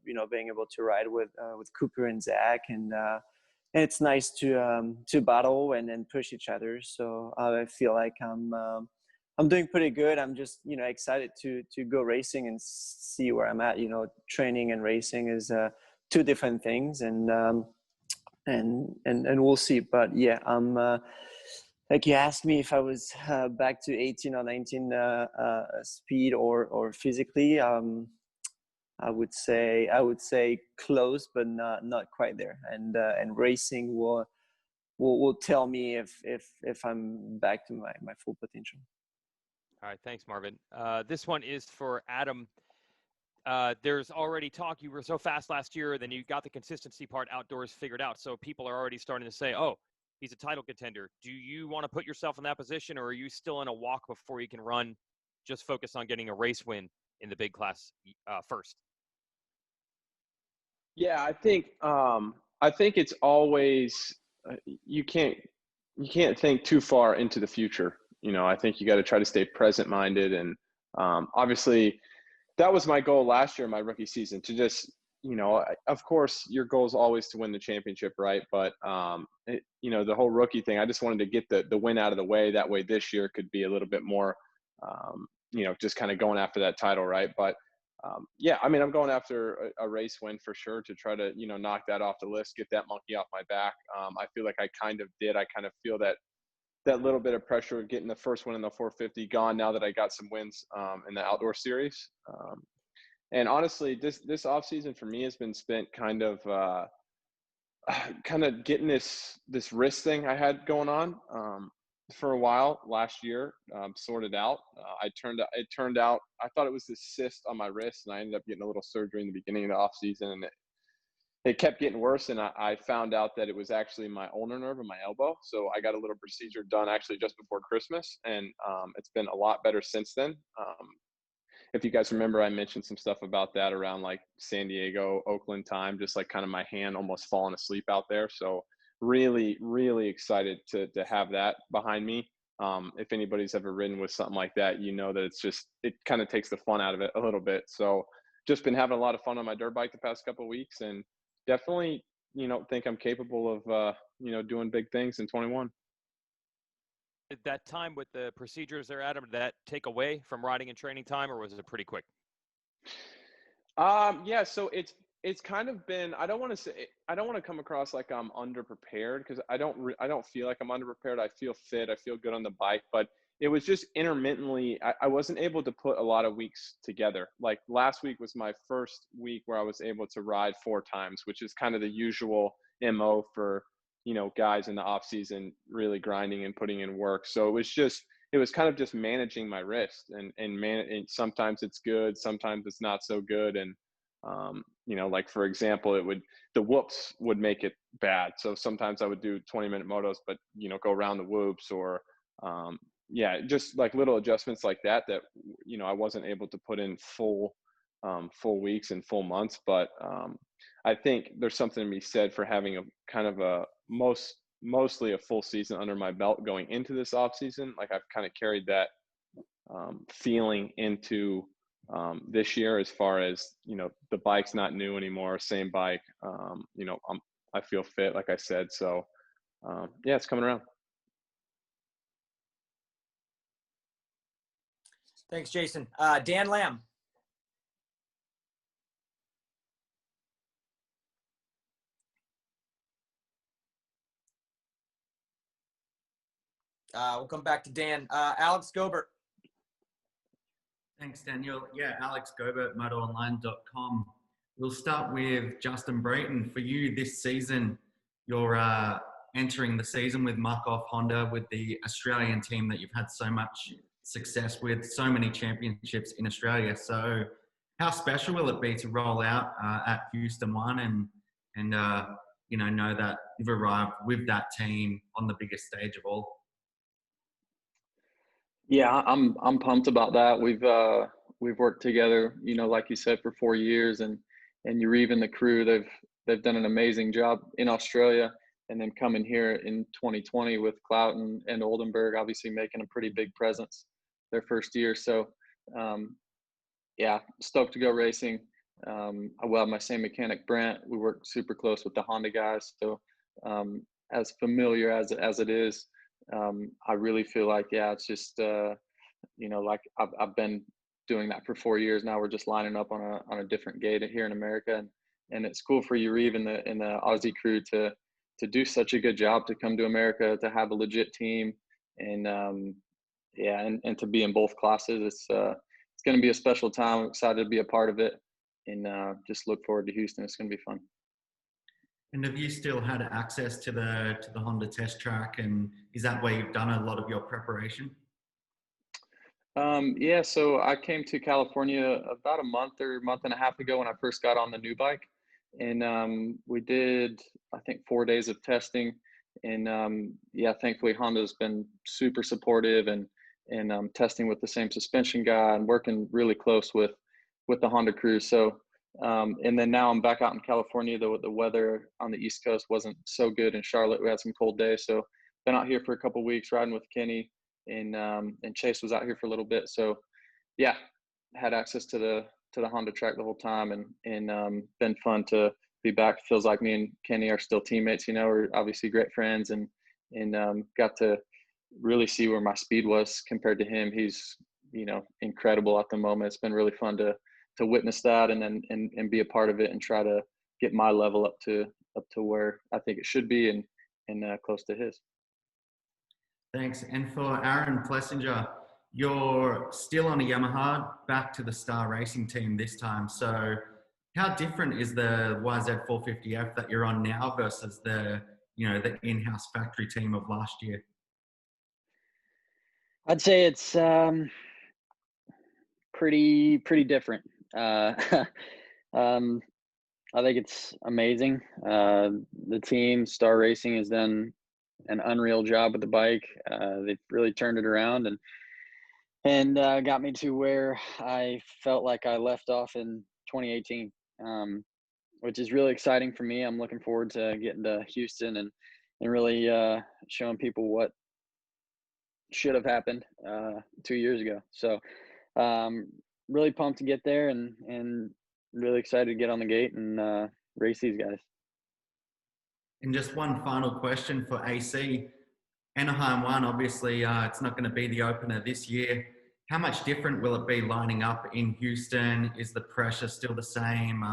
being able to ride with Cooper and Zach, and it's nice to battle and push each other. So I feel like I'm doing pretty good. I'm just, excited to go racing and see where I'm at. Training and racing is two different things, and we'll see. But yeah, I'm like you asked me if I was back to 18 or 19 speed or physically. I would say close, but not quite there. And racing will tell me if I'm back to my full potential. All right, thanks, Marvin. This one is for Adam. There's already talk. You were so fast last year, then you got the consistency part outdoors figured out. So people are already starting to say, oh, he's a title contender. Do you want to put yourself in that position, or are you still in a walk before you can run? Just focus on getting a race win in the big class first. Yeah, I think it's always you can't think too far into the future. I think you got to try to stay present minded, and obviously that was my goal last year, my rookie season, to just of course your goal is always to win the championship, right? But the whole rookie thing, I just wanted to get the win out of the way. That way this year could be a little bit more just kind of going after that title, right? But yeah, I mean, I'm going after a race win for sure to try to, knock that off the list, get that monkey off my back. I feel like I kind of did. I kind of feel that little bit of pressure of getting the first win in the 450 gone now that I got some wins in the outdoor series. And honestly, this off season for me has been spent kind of getting this wrist thing I had going on for a while last year, sorted out. It turned out, I thought it was this cyst on my wrist, and I ended up getting a little surgery in the beginning of the off season, and it kept getting worse. And I found out that it was actually my ulnar nerve in my elbow. So I got a little procedure done actually just before Christmas, and it's been a lot better since then. If you guys remember, I mentioned some stuff about that around like San Diego, Oakland time, just like kind of my hand almost falling asleep out there. So really, really excited to have that behind me. If anybody's ever ridden with something like that, that it kind of takes the fun out of it a little bit. So just been having a lot of fun on my dirt bike the past couple of weeks, and definitely, think I'm capable of, doing big things in 21. At that time with the procedures there, Adam, did that take away from riding and training time, or was it pretty quick? Yeah, so it's kind of been, I don't want to come across like I'm underprepared, because I don't feel like I'm underprepared. I feel fit. I feel good on the bike, but it was just intermittently, I wasn't able to put a lot of weeks together. Like last week was my first week where I was able to ride 4 times, which is kind of the usual MO for, guys in the off season really grinding and putting in work. So it was kind of just managing my wrist, and sometimes it's good, sometimes it's not so good. And, like for example, the whoops would make it bad. So sometimes I would do 20-minute motos, but, go around the whoops, or, just like little adjustments like that, I wasn't able to put in full weeks and full months. But I think there's something to be said for having a kind of a mostly a full season under my belt going into this off season. Like I've kind of carried that feeling into this year, as far as, the bike's not new anymore, same bike. I feel fit, like I said. So yeah, it's coming around. Thanks, Jason. Dan Lamb. We'll come back to Dan. Alex Gobert. Thanks, Daniel. Yeah, Alex Gobert, motoronline.com. We'll start with Justin Brayton. For you this season, you're entering the season with Markov Honda, with the Australian team that you've had so much success with, so many championships in Australia. So how special will it be to roll out at Houston 1 and know that you've arrived with that team on the biggest stage of all? Yeah, I'm pumped about that. We've worked together, like you said, for 4 years, and Yariv and the crew, they've done an amazing job in Australia, and then coming here in 2020 with Clouton and Oldenburg, obviously making a pretty big presence their first year. So, yeah, stoked to go racing. I will have my same mechanic, Brent. We work super close with the Honda guys, so as familiar as it is. I really feel like, it's just, like I've been doing that for 4 years now. We're just lining up on a different gate here in America. And it's cool for Yariv and the Aussie crew to do such a good job, to come to America, to have a legit team and to be in both classes. It's going to be a special time. I'm excited to be a part of it and just look forward to Houston. It's going to be fun. And have you still had access to the Honda test track, and is that where you've done a lot of your preparation? Yeah, so I came to California about a month and a half ago when I first got on the new bike, and we did, I think, 4 days of testing, and thankfully Honda's been super supportive and testing with the same suspension guy and working really close with the Honda crew. So. And then now I'm back out in California. The weather on the East Coast wasn't so good in Charlotte. We had some cold days, so been out here for a couple of weeks riding with Kenny, and Chase was out here for a little bit. So yeah, had access to the Honda track the whole time, and been fun to be back. Feels like me and Kenny are still teammates. We're obviously great friends, and got to really see where my speed was compared to him. He's incredible at the moment. It's been really fun to witness that and be a part of it and try to get my level up to where I think it should be and close to his. Thanks. And for Aaron Plessinger, you're still on a Yamaha, back to the Star Racing team this time. So how different is the YZ450F that you're on now versus the in-house factory team of last year? I'd say it's pretty different. I think it's amazing. The team, Star Racing, has done an unreal job with the bike. They've really turned it around and got me to where I felt like I left off in 2018, which is really exciting for me. I'm looking forward to getting to Houston and really showing people what should have happened 2 years ago. So really pumped to get there and really excited to get on the gate and race these guys. And just one final question for AC. Anaheim 1, obviously, it's not going to be the opener this year. How much different will it be lining up in Houston? Is the pressure still the same?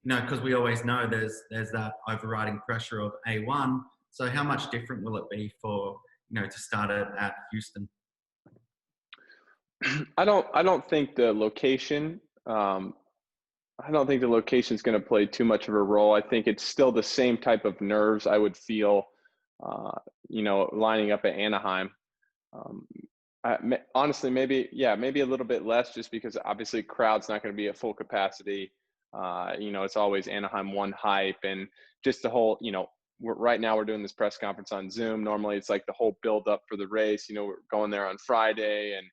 Because we always know there's that overriding pressure of A1. So how much different will it be for, to start it at Houston? I don't think the location is going to play too much of a role. I think it's still the same type of nerves I would feel, lining up at Anaheim. Honestly, maybe a little bit less, just because obviously crowd's not going to be at full capacity. It's always Anaheim 1 hype, and just the whole, right now we're doing this press conference on Zoom. Normally it's like the whole build up for the race. We're going there on Friday and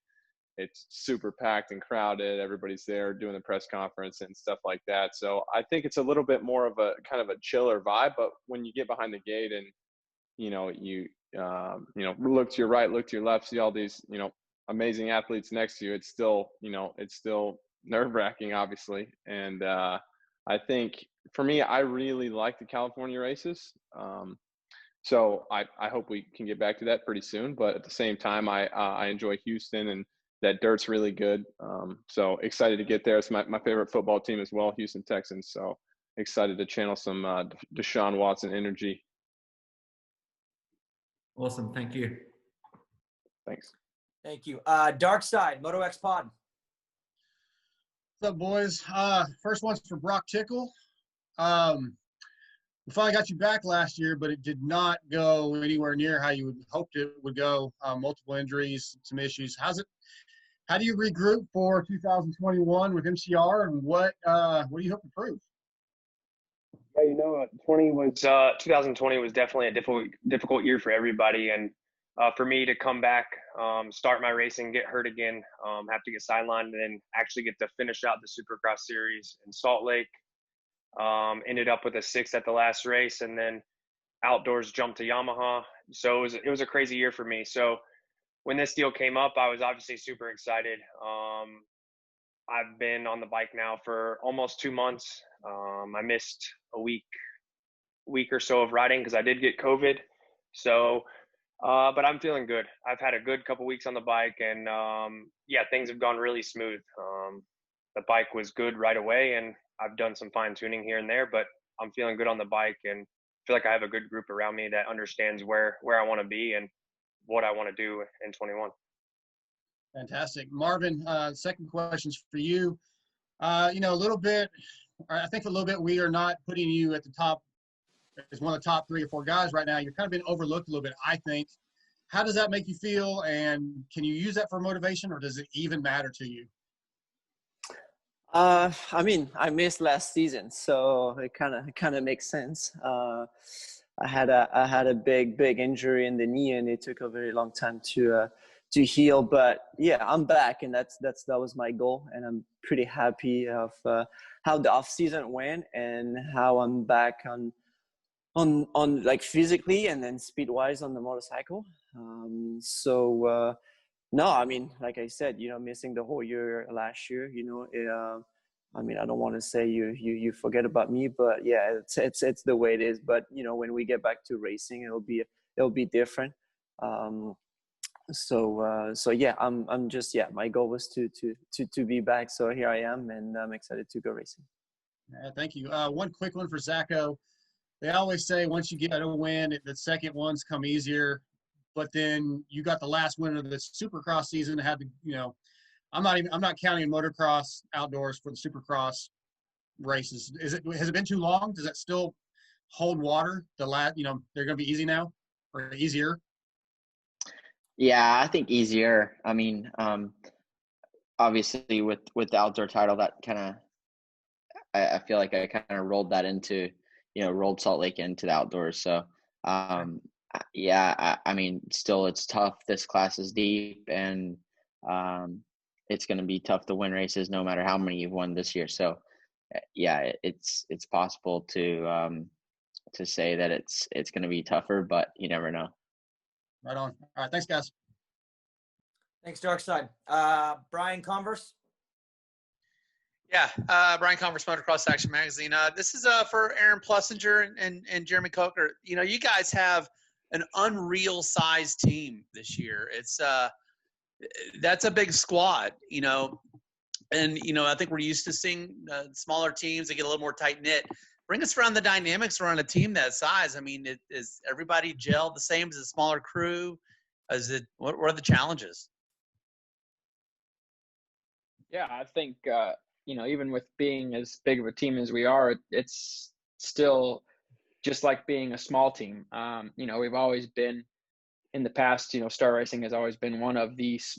it's super packed and crowded. Everybody's there doing the press conference and stuff like that. So I think it's a little bit more of a kind of a chiller vibe. But when you get behind the gate and, you look to your right, look to your left, see all these, amazing athletes next to you, it's still nerve wracking, obviously. And I think for me, I really like the California races. So I hope we can get back to that pretty soon. But at the same time, I enjoy Houston, and that dirt's really good. So excited to get there. It's my favorite football team as well, Houston Texans. So excited to channel some Deshaun Watson energy. Awesome. Thank you. Thanks. Thank you. Dark Side, Moto X Pod. What's up, boys? First one's for Brock Tickle. We finally got you back last year, but it did not go anywhere near how you would hoped it would go. Multiple injuries, some issues. How do you regroup for 2021 with MCR, and what do you hope to prove? Yeah, 2020 was definitely a difficult year for everybody, and for me to come back, start my racing, get hurt again, have to get sidelined, and then actually get to finish out the Supercross series in Salt Lake. Ended up with a 6th at the last race, and then outdoors jumped to Yamaha. So it was a crazy year for me. So when this deal came up, I was obviously super excited. I've been on the bike now for almost 2 months. I missed a week or so of riding because I did get COVID. So, but I'm feeling good. I've had a good couple weeks on the bike, and yeah, things have gone really smooth. The bike was good right away, and I've done some fine tuning here and there, but I'm feeling good on the bike, and feel like I have a good group around me that understands where I want to be and what I want to do in 21. Fantastic. Marvin, second question's for you. A little bit, I think a little bit, we are not putting you at the top as one of the top 3 or 4 guys right now. You're kind of been overlooked a little bit, I think. How does that make you feel, and can you use that for motivation, or does it even matter to you? I missed last season, so it kind of makes sense. I had a big injury in the knee, and it took a very long time to heal. But yeah, I'm back, and that was my goal, and I'm pretty happy of how the off season went and how I'm back on like physically and then speed wise on the motorcycle. No, like I said, missing the whole year last year, I don't want to say you forget about me, but yeah, it's the way it is. But when we get back to racing, it'll be different. So yeah, I'm just, my goal was to be back. So here I am, and I'm excited to go racing. Thank you. One quick one for Zacho. They always say once you get a win, the second ones come easier. But then you got the last win of the Supercross season. Had to, I'm not counting motocross outdoors for the Supercross races. Has it been too long? Does it still hold water? They're going to be easy now, or easier? Yeah, I think easier. Obviously with the outdoor title, that kind of, I feel like I kind of rolled that into, rolled Salt Lake into the outdoors. So, yeah, still it's tough. This class is deep, and it's going to be tough to win races no matter how many you've won this year. So, yeah, it's possible to say that it's going to be tougher, but you never know. Right on. All right, thanks, guys. Thanks, Dark Side. Brian Converse. Yeah, Brian Converse, Motocross Action Magazine. This is for Aaron Plessinger and Jeremy Coker. You guys have an unreal sized team this year. It's that's a big squad, and I think we're used to seeing smaller teams that get a little more tight knit. Bring us around the dynamics around a team that size. Is everybody gelled the same as a smaller crew? What are the challenges? Yeah, I think even with being as big of a team as we are, it's still just like being a small team. We've always been in the past. Star Racing has always been one of these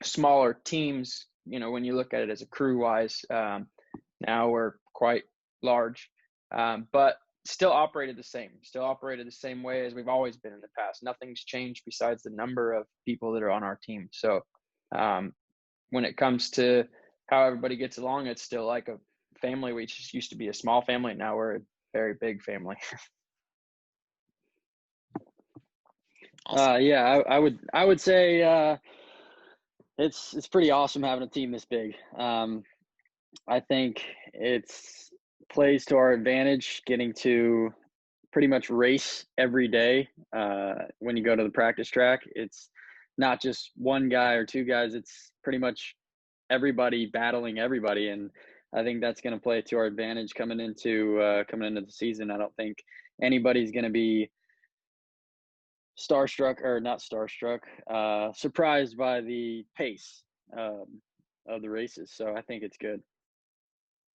smaller teams. When you look at it as a crew wise, now we're quite large, but still operated the same way as we've always been in the past. Nothing's changed besides the number of people that are on our team. So when it comes to how everybody gets along, it's still like a family. We just used to be a small family. Now we're a very big family. Awesome. Yeah, I would say it's pretty awesome having a team this big. I think it's plays to our advantage getting to pretty much race every day. When you go to the practice track, it's not just one guy or two guys. It's pretty much everybody battling everybody, and I think that's going to play to our advantage coming into the season. I don't think anybody's going to be surprised by the pace of the races. So I think it's good.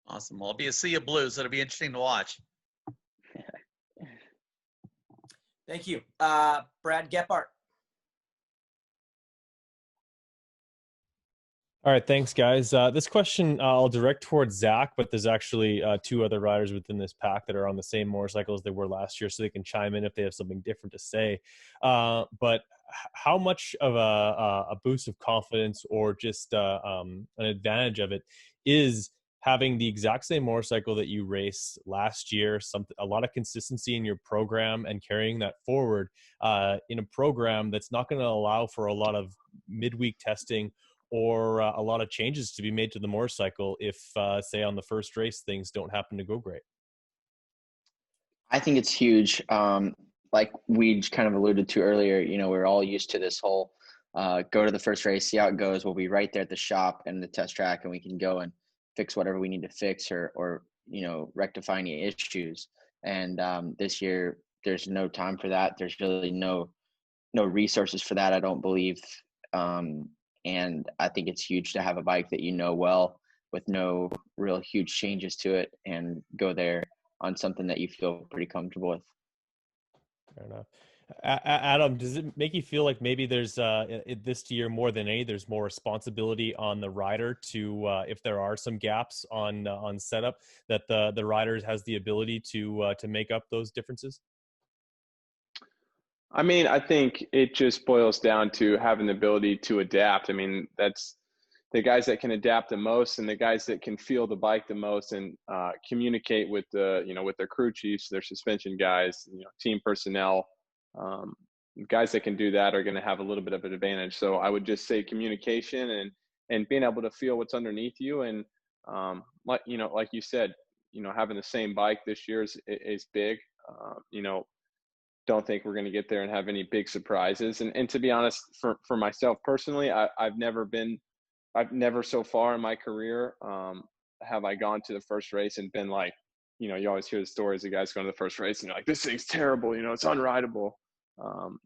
Awesome. Well, it'll be a sea of blue, so it'll be interesting to watch. Thank you. Brad Gephardt. All right, thanks, guys. This question I'll direct towards Zach, but there's actually two other riders within this pack that are on the same motorcycle as they were last year, so they can chime in if they have something different to say. But how much of a boost of confidence or just an advantage of it is having the exact same motorcycle that you raced last year, a lot of consistency in your program and carrying that forward in a program that's not going to allow for a lot of midweek testing or a lot of changes to be made to the motorcycle if, say, on the first race, things don't happen to go great? I think it's huge. Like we kind of alluded to earlier, you know, we're all used to this whole go to the first race, see how it goes. We'll be right there at the shop and the test track, and we can go and fix whatever we need to fix or you know, rectify any issues. And this year, there's no time for that. There's really no resources for that, I don't believe. And I think it's huge to have a bike that you know well with no real huge changes to it and go there on something that you feel pretty comfortable with. Fair enough. Adam, does it make you feel like maybe there's this year more than any, there's more responsibility on the rider to if there are some gaps on setup, that the rider has the ability to make up those differences? I mean, I think it just boils down to having the ability to adapt. I mean, that's the guys that can adapt the most and the guys that can feel the bike the most and communicate with with their crew chiefs, their suspension guys, team personnel. Guys that can do that are going to have a little bit of an advantage. So I would just say communication and being able to feel what's underneath you. And like you said, having the same bike this year is big. Don't think we're going to get there and have any big surprises. And to be honest, for myself personally, I've never so far in my career have I gone to the first race and been like, you always hear the stories of guys going to the first race and you're like, this thing's terrible, it's unrideable.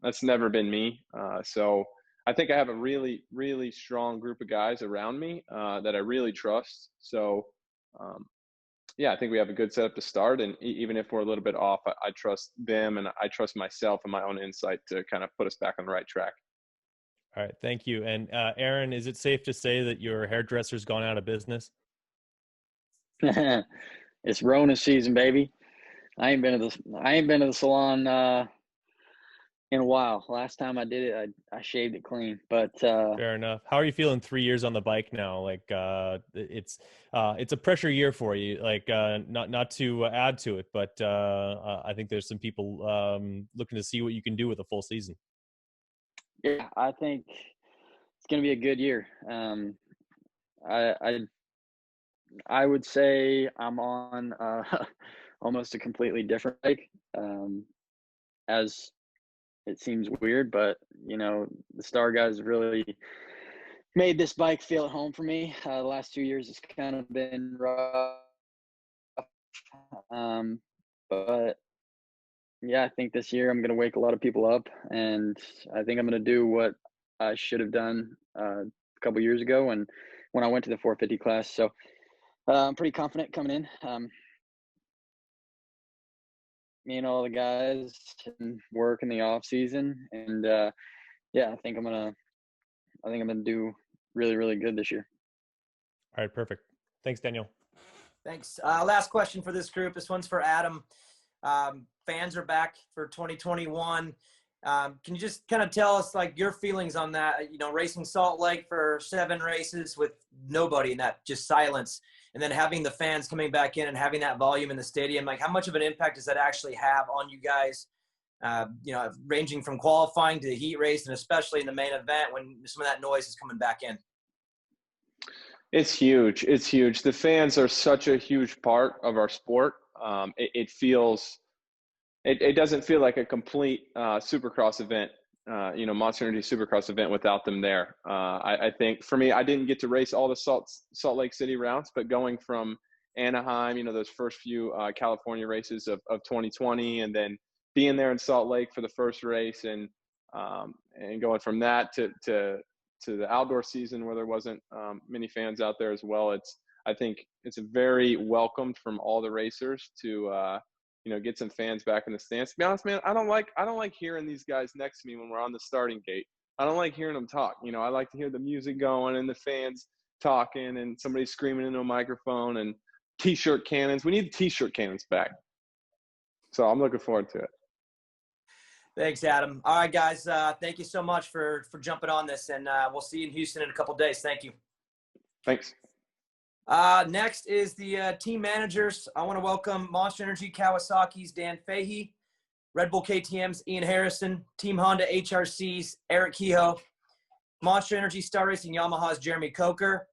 That's never been me. So I think I have a really, really strong group of guys around me that I really trust. So yeah, I think we have a good setup to start. And even if we're a little bit off, I trust them and I trust myself and my own insight to kind of put us back on the right track. All right. Thank you. And Aaron, is it safe to say that your hairdresser's gone out of business? It's Rona season, baby. I ain't been to the salon in a while. Last time I did it, I shaved it clean. But fair enough. How are you feeling 3 years on the bike now? Like it's a pressure year for you. Like not to add to it, but I think there's some people looking to see what you can do with a full season. Yeah, I think it's going to be a good year. I would say I'm on almost a completely different bike. As it seems weird, but the Star guys really made this bike feel at home for me. The last 2 years it's kind of been rough. But yeah, I think this year I'm going to wake a lot of people up, and I think I'm going to do what I should have done a couple years ago and when I went to the 450 class. So I'm pretty confident coming in. Me and all the guys and work in the off season, and yeah, I think I'm gonna do really, really good this year. All right, perfect. Thanks, Daniel. Thanks. Last question for this group. This one's for Adam. Fans are back for 2021. Can you just kind of tell us like your feelings on that? Racing Salt Lake for 7 races with nobody in that, just silence. And then having the fans coming back in and having that volume in the stadium, like how much of an impact does that actually have on you guys? Ranging from qualifying to the heat race and especially in the main event when some of that noise is coming back in. It's huge. It's huge. The fans are such a huge part of our sport. It doesn't feel like a complete Supercross event Monster Energy Supercross event without them there. I think for me, I didn't get to race all the Salt Lake City rounds, but going from Anaheim, those first few California races of 2020, and then being there in Salt Lake for the first race, and going from that to the outdoor season where there wasn't many fans out there as well. I think it's very welcomed from all the racers to get some fans back in the stands. To be honest, man, I don't like hearing these guys next to me when we're on the starting gate. I don't like hearing them talk. I like to hear the music going and the fans talking and somebody screaming into a microphone and T-shirt cannons. We need T-shirt cannons back. So I'm looking forward to it. Thanks, Adam. All right, guys. Thank you so much for jumping on this, and we'll see you in Houston in a couple days. Thank you. Thanks. Next is the team managers. I want to welcome Monster Energy Kawasaki's Dan Fahey, Red Bull KTM's Ian Harrison, Team Honda HRC's Eric Kehoe, Monster Energy Star Racing Yamaha's Jeremy Coker,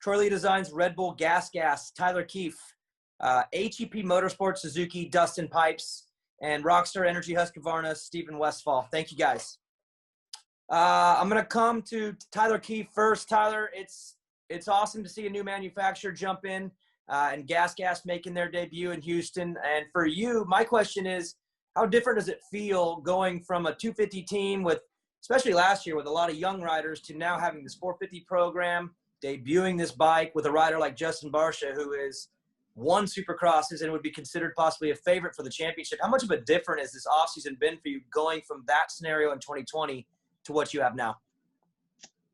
Troy Lee Designs Red Bull Gas Tyler Keefe, HEP Motorsports Suzuki Dustin Pipes, and Rockstar Energy Husqvarna Stephen Westfall. Thank you, guys. I'm going to come to Tyler Keefe first. Tyler, it's awesome to see a new manufacturer jump in and Gas making their debut in Houston. And for you, my question is, how different does it feel going from a 250 team with, especially last year with a lot of young riders, to now having this 450 program, debuting this bike with a rider like Justin Barcia, who is won Supercrosses and would be considered possibly a favorite for the championship? How much of a difference has this offseason been for you going from that scenario in 2020 to what you have now?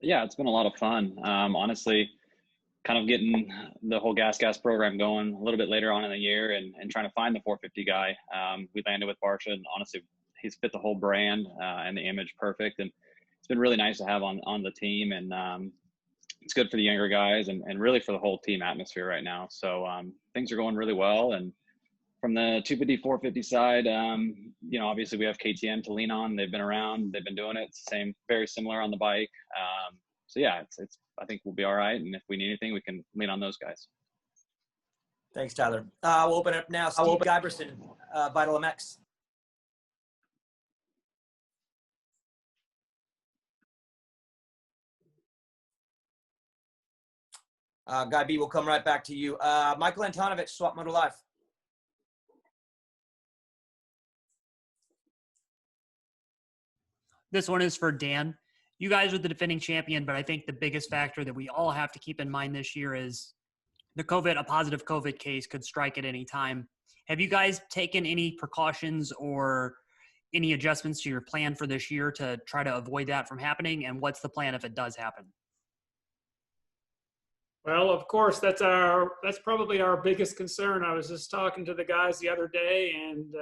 Yeah, it's been a lot of fun. Honestly, kind of getting the whole gas program going a little bit later on in the year and trying to find the 450 guy. We landed with Barcia, and honestly, he's fit the whole brand and the image perfect. And it's been really nice to have on the team. And it's good for the younger guys and really for the whole team atmosphere right now. So things are going really well. And from the 250, 450 side, obviously we have KTM to lean on. They've been around, they've been doing it. It's the same, very similar on the bike. So yeah, it's I think we'll be all right. And if we need anything, we can lean on those guys. Thanks, Tyler. We'll open it up now. Steve Giberson, Vital MX. Guy B, we'll come right back to you. Michael Antonovich, Swap Moto Live. This one is for Dan. You guys are the defending champion, but I think the biggest factor that we all have to keep in mind this year is a positive COVID case could strike at any time. Have you guys taken any precautions or any adjustments to your plan for this year to try to avoid that from happening? And what's the plan if it does happen? Well, of course, that's probably our biggest concern. I was just talking to the guys the other day, and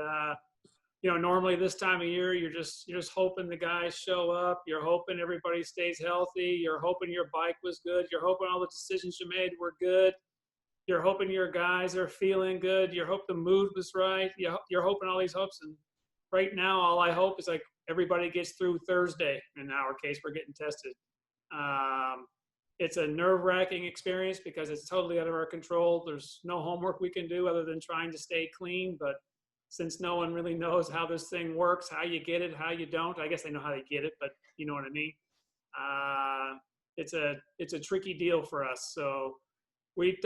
normally this time of year, you're just hoping the guys show up. You're hoping everybody stays healthy. You're hoping your bike was good. You're hoping all the decisions you made were good. You're hoping your guys are feeling good. You hope the mood was right. You're hoping all these hopes. And right now, all I hope is like everybody gets through Thursday. In our case, we're getting tested. It's a nerve-wracking experience because it's totally out of our control. There's no homework we can do other than trying to stay clean. But since no one really knows how this thing works, how you get it, how you don't, I guess they know how they get it, but you know what I mean? It's a tricky deal for us. So we've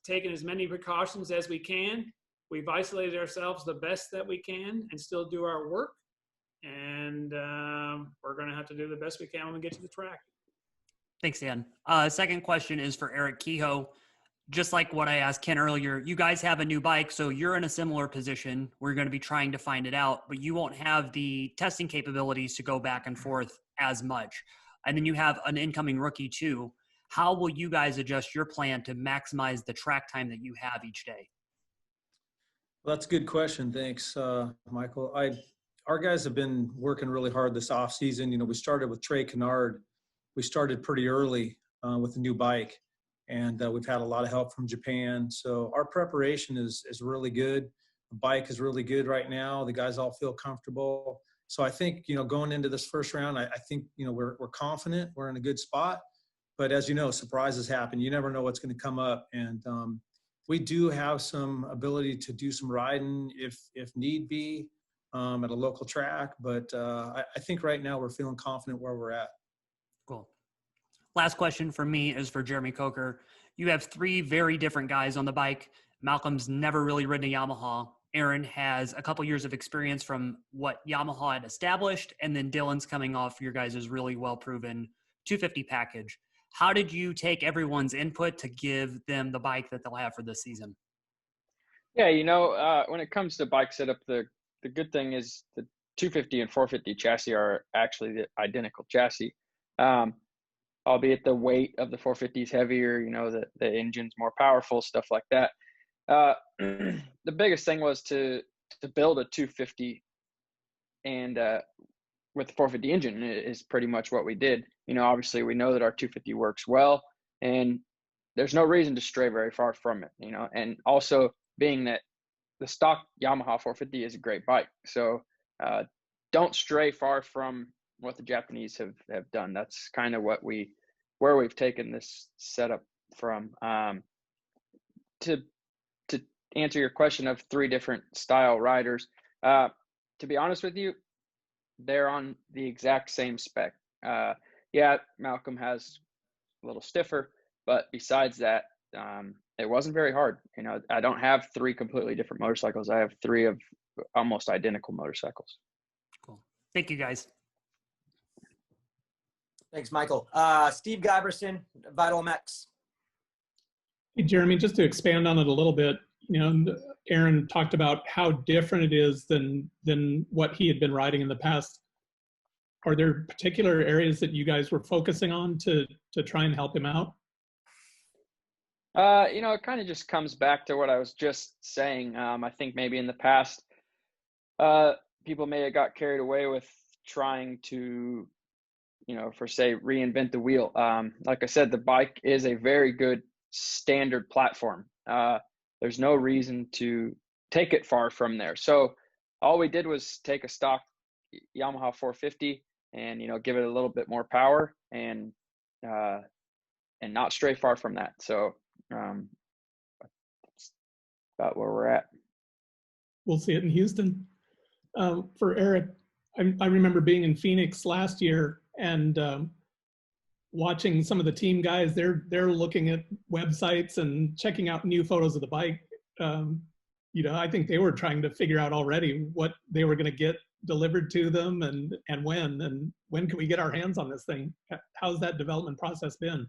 taken as many precautions as we can. We've isolated ourselves the best that we can and still do our work. And we're going to have to do the best we can when we get to the track. Thanks, Dan. Second question is for Eric Kehoe. Just like what I asked Ken earlier, you guys have a new bike, so you're in a similar position. We're going to be trying to find it out, but you won't have the testing capabilities to go back and forth as much. And then you have an incoming rookie too. How will you guys adjust your plan to maximize the track time that you have each day? Well, that's a good question. Thanks, Michael. Our guys have been working really hard this off season. We started with Trey Kennard. We started pretty early with the new bike. And we've had a lot of help from Japan. So our preparation is really good. The bike is really good right now. The guys all feel comfortable. So I think, going into this first round, I think, we're confident. We're in a good spot. But as you know, surprises happen. You never know what's going to come up. And we do have some ability to do some riding if need be. at a local track. But I think right now we're feeling confident where we're at. Cool. Last question for me is for Jeremy Coker. You have three very different guys on the bike. Malcolm's never really ridden a Yamaha. Aaron has a couple years of experience from what Yamaha had established, and then Dylan's coming off your guys' really well-proven 250 package. How did you take everyone's input to give them the bike that they'll have for this season? Yeah, when it comes to bike setup, the good thing is the 250 and 450 chassis are actually the identical chassis. Albeit the weight of the 450 is heavier, the engine's more powerful, stuff like that. The biggest thing was to build a 250 and with the 450 engine is pretty much what we did. Obviously we know that our 250 works well, and there's no reason to stray very far from it, and also being that the stock Yamaha 450 is a great bike. So don't stray far from what the Japanese have done. That's kind of where we've taken this setup from. To answer your question of three different style riders, to be honest with you, they're on the exact same spec. Yeah, Malcolm has a little stiffer, but besides that, it wasn't very hard. I don't have three completely different motorcycles. I have three of almost identical motorcycles. Cool. Thank you, guys. Thanks, Michael. Steve Giberson, Vital MX. Hey, Jeremy, just to expand on it a little bit, Aaron talked about how different it is than what he had been riding in the past. Are there particular areas that you guys were focusing on to try and help him out? It kind of just comes back to what I was just saying. I think maybe in the past, people may have got carried away with trying to, reinvent the wheel. Like I said, the bike is a very good standard platform. There's no reason to take it far from there. So all we did was take a stock Yamaha 450 and, give it a little bit more power and not stray far from that. So that's about where we're at. We'll see it in Houston. For Eric, I remember being in Phoenix last year and watching some of the team guys. They're looking at websites and checking out new photos of the bike. I think they were trying to figure out already what they were going to get delivered to them and when can we get our hands on this thing. How's that development process been?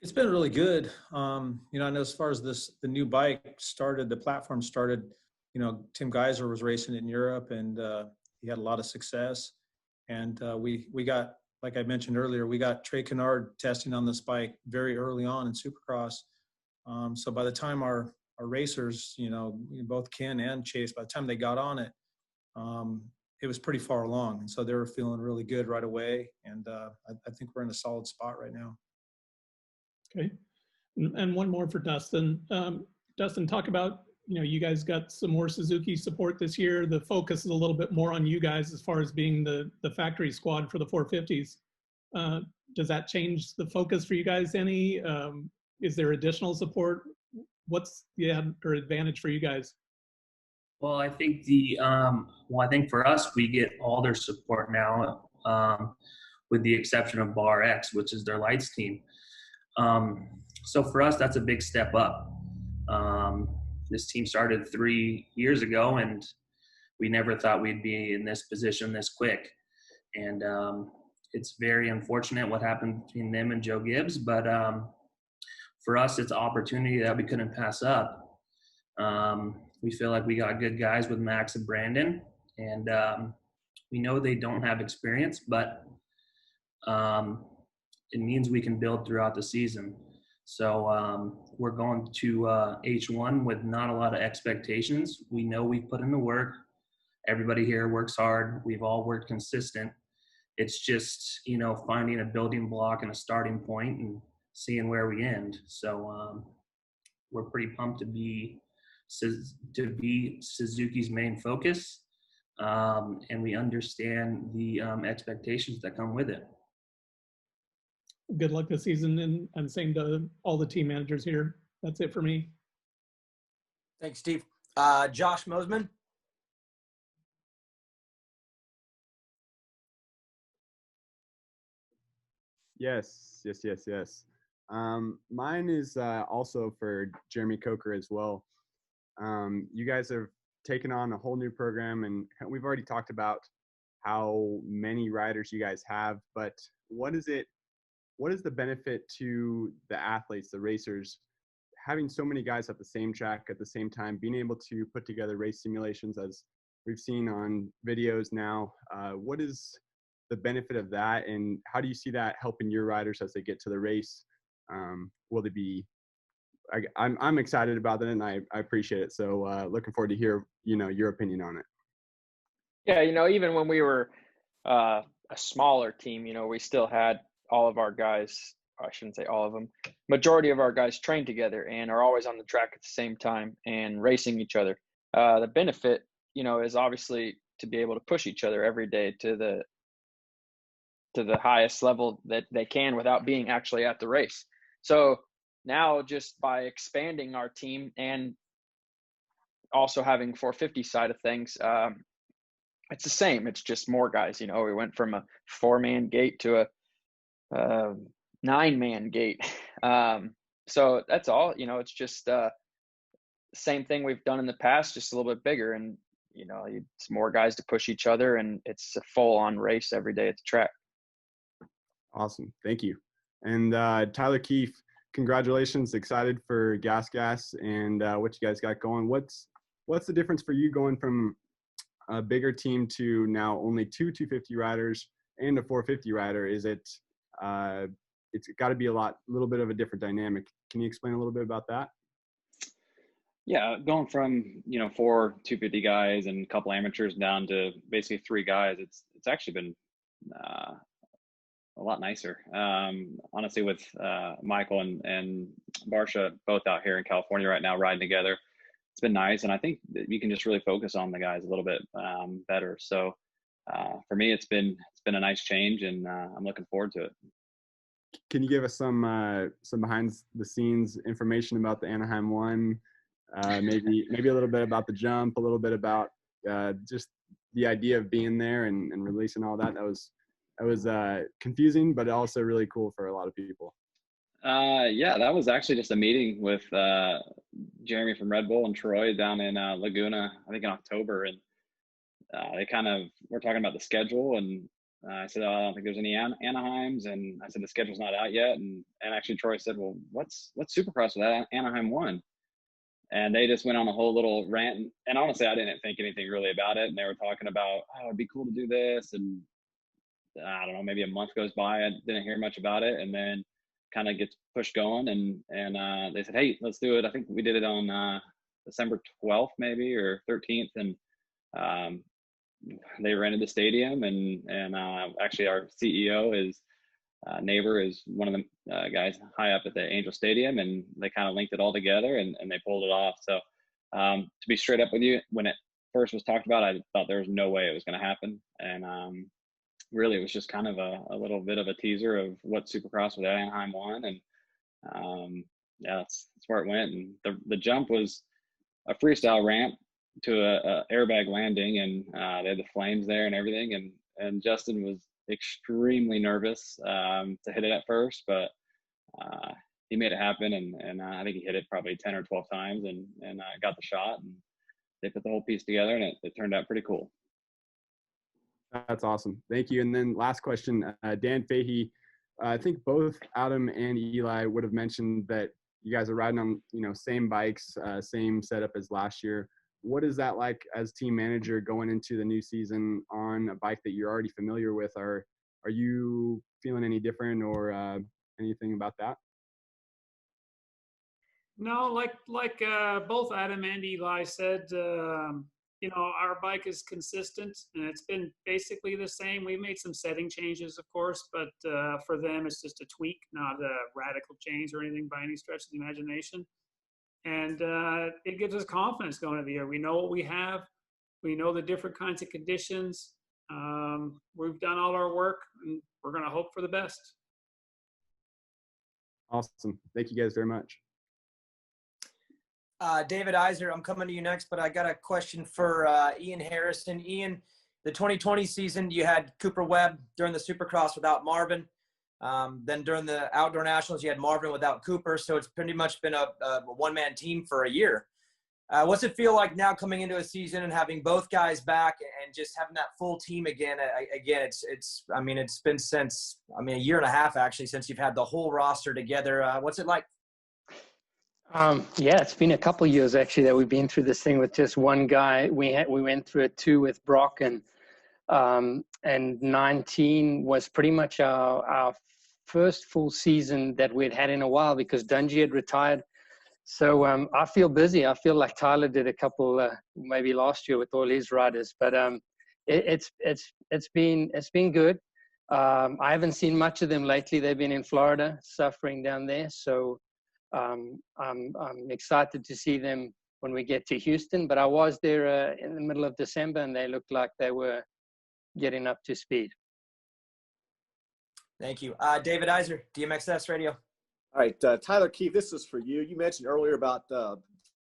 It's been really good. I know as far as the new bike started, the platform started, Tim Geiser was racing it in Europe and he had a lot of success. And we got, like I mentioned earlier, we got Trey Kennard testing on this bike very early on in Supercross. So by the time our racers, both Ken and Chase, by the time they got on it, it was pretty far along. And so they were feeling really good right away. And I think we're in a solid spot right now. Okay. And one more for Dustin. Dustin, talk about, you guys got some more Suzuki support this year. The focus is a little bit more on you guys as far as being the factory squad for the 450s. Does that change the focus for you guys any? Is there additional support? What's the advantage for you guys? Well, I think I think for us, we get all their support now, with the exception of Bar X, which is their lights team. So for us, that's a big step up. This team started 3 years ago, and we never thought we'd be in this position this quick. And it's very unfortunate what happened between them and Joe Gibbs, but for us, it's an opportunity that we couldn't pass up. We feel like we got good guys with Max and Brandon, and we know they don't have experience, but it means we can build throughout the season. So we're going to H1 with not a lot of expectations. We know we put in the work. Everybody here works hard. We've all worked consistent. It's just, finding a building block and a starting point and seeing where we end. So we're pretty pumped to be Suzuki's main focus, and we understand the expectations that come with it. Good luck this season, and same to all the team managers here. That's it for me. Thanks, Steve. Josh Mosman. Yes. Mine is also for Jeremy Coker as well. You guys have taken on a whole new program, and we've already talked about how many riders you guys have, but what is the benefit to the athletes, the racers, having so many guys at the same track at the same time, being able to put together race simulations as we've seen on videos now? What is the benefit of that, and how do you see that helping your riders as they get to the race? Will they be I'm excited about it, and I appreciate it. So looking forward to hear, your opinion on it. Yeah, even when we were a smaller team, we still had all of our guys, I shouldn't say all of them, majority of our guys train together and are always on the track at the same time and racing each other. The benefit, is obviously to be able to push each other every day to the highest level that they can without being actually at the race. So now, just by expanding our team and also having 450 side of things, it's the same. It's just more guys. We went from a 4-man gate to a 9-man gate. So that's all. It's just the same thing we've done in the past, just a little bit bigger. And it's more guys to push each other, and it's a full-on race every day at the track. Awesome, thank you. And Tyler Keefe, congratulations. Excited for Gas and what you guys got going. What's the difference for you going from a bigger team to now only 2 250 riders and a 450 rider? Is it it's got to be a little bit of a different dynamic. Can you explain a little bit about that? Yeah, going from 4 250 guys and a couple amateurs down to basically 3 guys, it's actually been a lot nicer. Honestly, with Michael and Barsha both out here in California right now riding together, it's been nice, and I think that you can just really focus on the guys a little bit better. So for me, it's been a nice change, and I'm looking forward to it. Can you give us some behind the scenes information about the Anaheim 1? Maybe a little bit about the jump, a little bit about just the idea of being there and releasing all that. That was confusing, but also really cool for a lot of people. Yeah, that was actually just a meeting with Jeremy from Red Bull and Troy down in Laguna, I think in October, and they kind of were talking about the schedule, and I said, I don't think there's any Anaheims, and I said the schedule's not out yet, and actually Troy said, well, what's Supercross with Anaheim 1? And they just went on a whole little rant, and honestly, I didn't think anything really about it, and they were talking about, it'd be cool to do this, and I don't know, maybe a month goes by, I didn't hear much about it, and then kind of gets pushed going, and they said, hey, let's do it. I think we did it on December 12th maybe, or 13th, and they rented the stadium, and actually our CEO, his neighbor, is one of the guys high up at the Angel Stadium, and they kind of linked it all together, and they pulled it off. So to be straight up with you, when it first was talked about, I thought there was no way it was going to happen, and really it was just kind of a little bit of a teaser of what Supercross with Anaheim 1, and yeah, that's where it went. And the jump was a freestyle ramp to a airbag landing, and they had the flames there and everything, and Justin was extremely nervous to hit it at first, but he made it happen, and I think he hit it probably 10 or 12 times, and got the shot, and they put the whole piece together, and it turned out pretty cool. That's awesome. Thank you. And then last question, Dan Fahey, I think both Adam and Eli would have mentioned that you guys are riding on, same bikes, same setup as last year. What is that like as team manager going into the new season on a bike that you're already familiar with? Are you feeling any different or anything about that? No, like both Adam and Eli said, our bike is consistent, and it's been basically the same. We made some setting changes, of course, but for them, it's just a tweak, not a radical change or anything by any stretch of the imagination. And it gives us confidence going into the year. We know what we have. We know the different kinds of conditions. We've done all our work, and we're going to hope for the best. Awesome. Thank you guys very much. David Iser, I'm coming to you next, but I got a question for Ian Harrison. Ian, the 2020 season, you had Cooper Webb during the Supercross without Marvin. Then during the outdoor nationals, you had Marvin without Cooper. So it's pretty much been a one-man team for a year. What's it feel like now coming into a season and having both guys back and just having that full team again? It's been since, a year and a half actually, since you've had the whole roster together. What's it like? Yeah, it's been a couple of years actually that we've been through this thing with just one guy. We went through it too with Brock, and 19 was pretty much our first full season that we'd had in a while because Dungy had retired. So I feel busy. I feel like Tyler did a couple maybe last year with all his riders, but it's been good. I haven't seen much of them lately. They've been in Florida suffering down there, so I'm excited to see them when we get to Houston. But I was there in the middle of December, and they looked like they were getting up to speed. Thank you, David Iser, DMXS Radio. All right, Tyler Keefe, this is for you. You mentioned earlier about the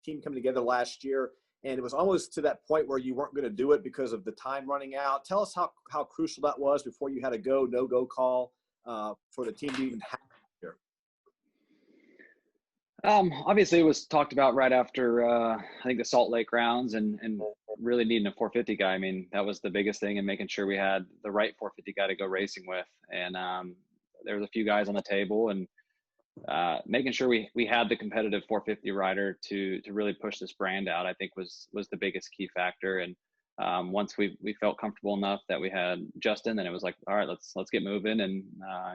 team coming together last year, and it was almost to that point where you weren't going to do it because of the time running out. Tell us how crucial that was before you had a go, no-go call for the team to even happen here. Obviously, it was talked about right after, I think, the Salt Lake rounds and really needing a 450 guy. I mean, that was the biggest thing, and making sure we had the right 450 guy to go racing with. And there was a few guys on the table, and making sure we had the competitive 450 rider to really push this brand out, I think was the biggest key factor. And once we felt comfortable enough that we had Justin, then it was like, all right, let's get moving and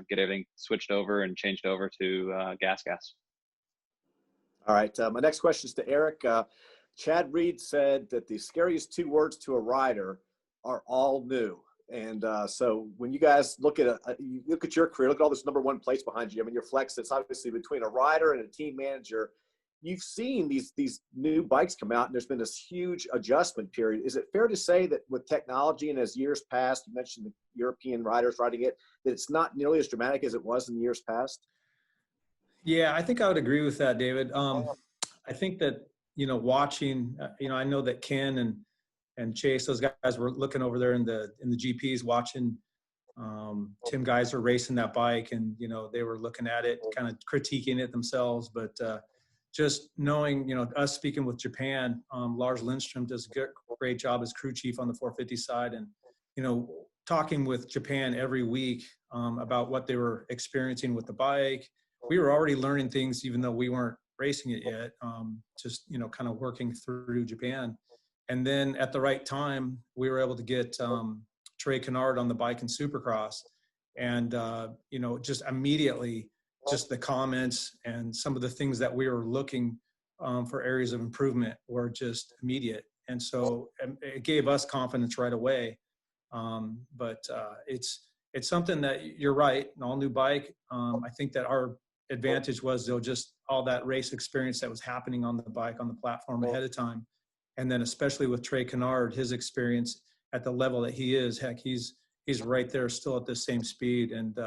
get everything switched over and changed over to gas. All right, my next question is to Eric. Chad Reed said that the scariest two words to a rider are all new. And so when you guys look at your career, look at all this #1 place behind you. I mean, your flex, it's obviously between a rider and a team manager. You've seen these new bikes come out, and there's been this huge adjustment period. Is it fair to say that with technology and as years passed, you mentioned the European riders riding it, that it's not nearly as dramatic as it was in years past? Yeah, I think I would agree with that, David. I think that, watching, I know that Ken and Chase, those guys were looking over there in the GPs, watching Tim Geiser racing that bike, and they were looking at it, kind of critiquing it themselves. But just knowing, us speaking with Japan, Lars Lindstrom does a great job as crew chief on the 450 side, and talking with Japan every week about what they were experiencing with the bike. We were already learning things, even though we weren't racing it yet. Just kind of working through Japan. And then at the right time, we were able to get Trey Kennard on the bike in Supercross. And, just immediately, just the comments and some of the things that we were looking for areas of improvement were just immediate. And so it gave us confidence right away. But it's something that you're right, an all new bike. I think that our advantage was just all that race experience that was happening on the bike, on the platform ahead of time. And then especially with Trey Kennard, his experience at the level that he is, heck, he's right there still at the same speed, and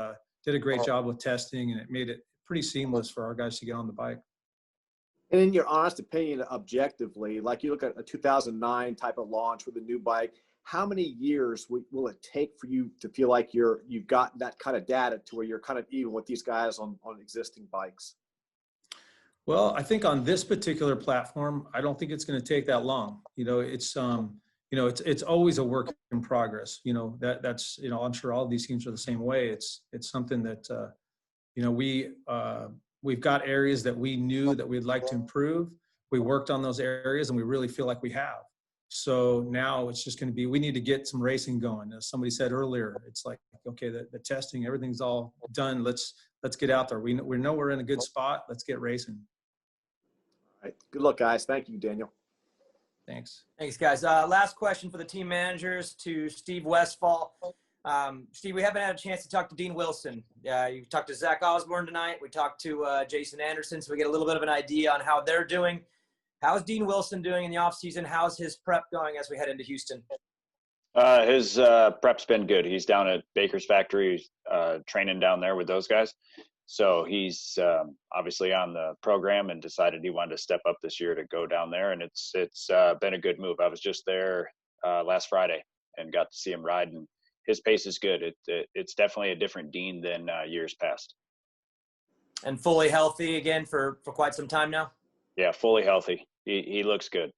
did a great job with testing, and it made it pretty seamless for our guys to get on the bike. And in your honest opinion, objectively, like you look at a 2009 type of launch with a new bike, how many years will it take for you to feel like you've got that kind of data to where you're kind of even with these guys on existing bikes? Well, I think on this particular platform, I don't think it's going to take that long. It's always a work in progress. That's I'm sure all of these teams are the same way. It's something that we've got areas that we knew that we'd like to improve. We worked on those areas, and we really feel like we have. So now it's just going to be, we need to get some racing going. As somebody said earlier, it's like, okay, the testing, everything's all done. Let's get out there. We know we're in a good spot. Let's get racing. All right. Good luck, guys. Thank you, Daniel. Thanks. Thanks, guys. Last question for the team managers to Steve Westfall. Steve, we haven't had a chance to talk to Dean Wilson. You talked to Zach Osborne tonight. We talked to Jason Anderson, so we get a little bit of an idea on how they're doing. How's Dean Wilson doing in the offseason? How's his prep going as we head into Houston? His prep's been good. He's down at Baker's factory training down there with those guys. So he's obviously on the program and decided he wanted to step up this year to go down there. And it's been a good move. I was just there last Friday and got to see him ride. And his pace is good. It's definitely a different Dean than years past. And fully healthy again for quite some time now? Yeah, fully healthy. He looks good.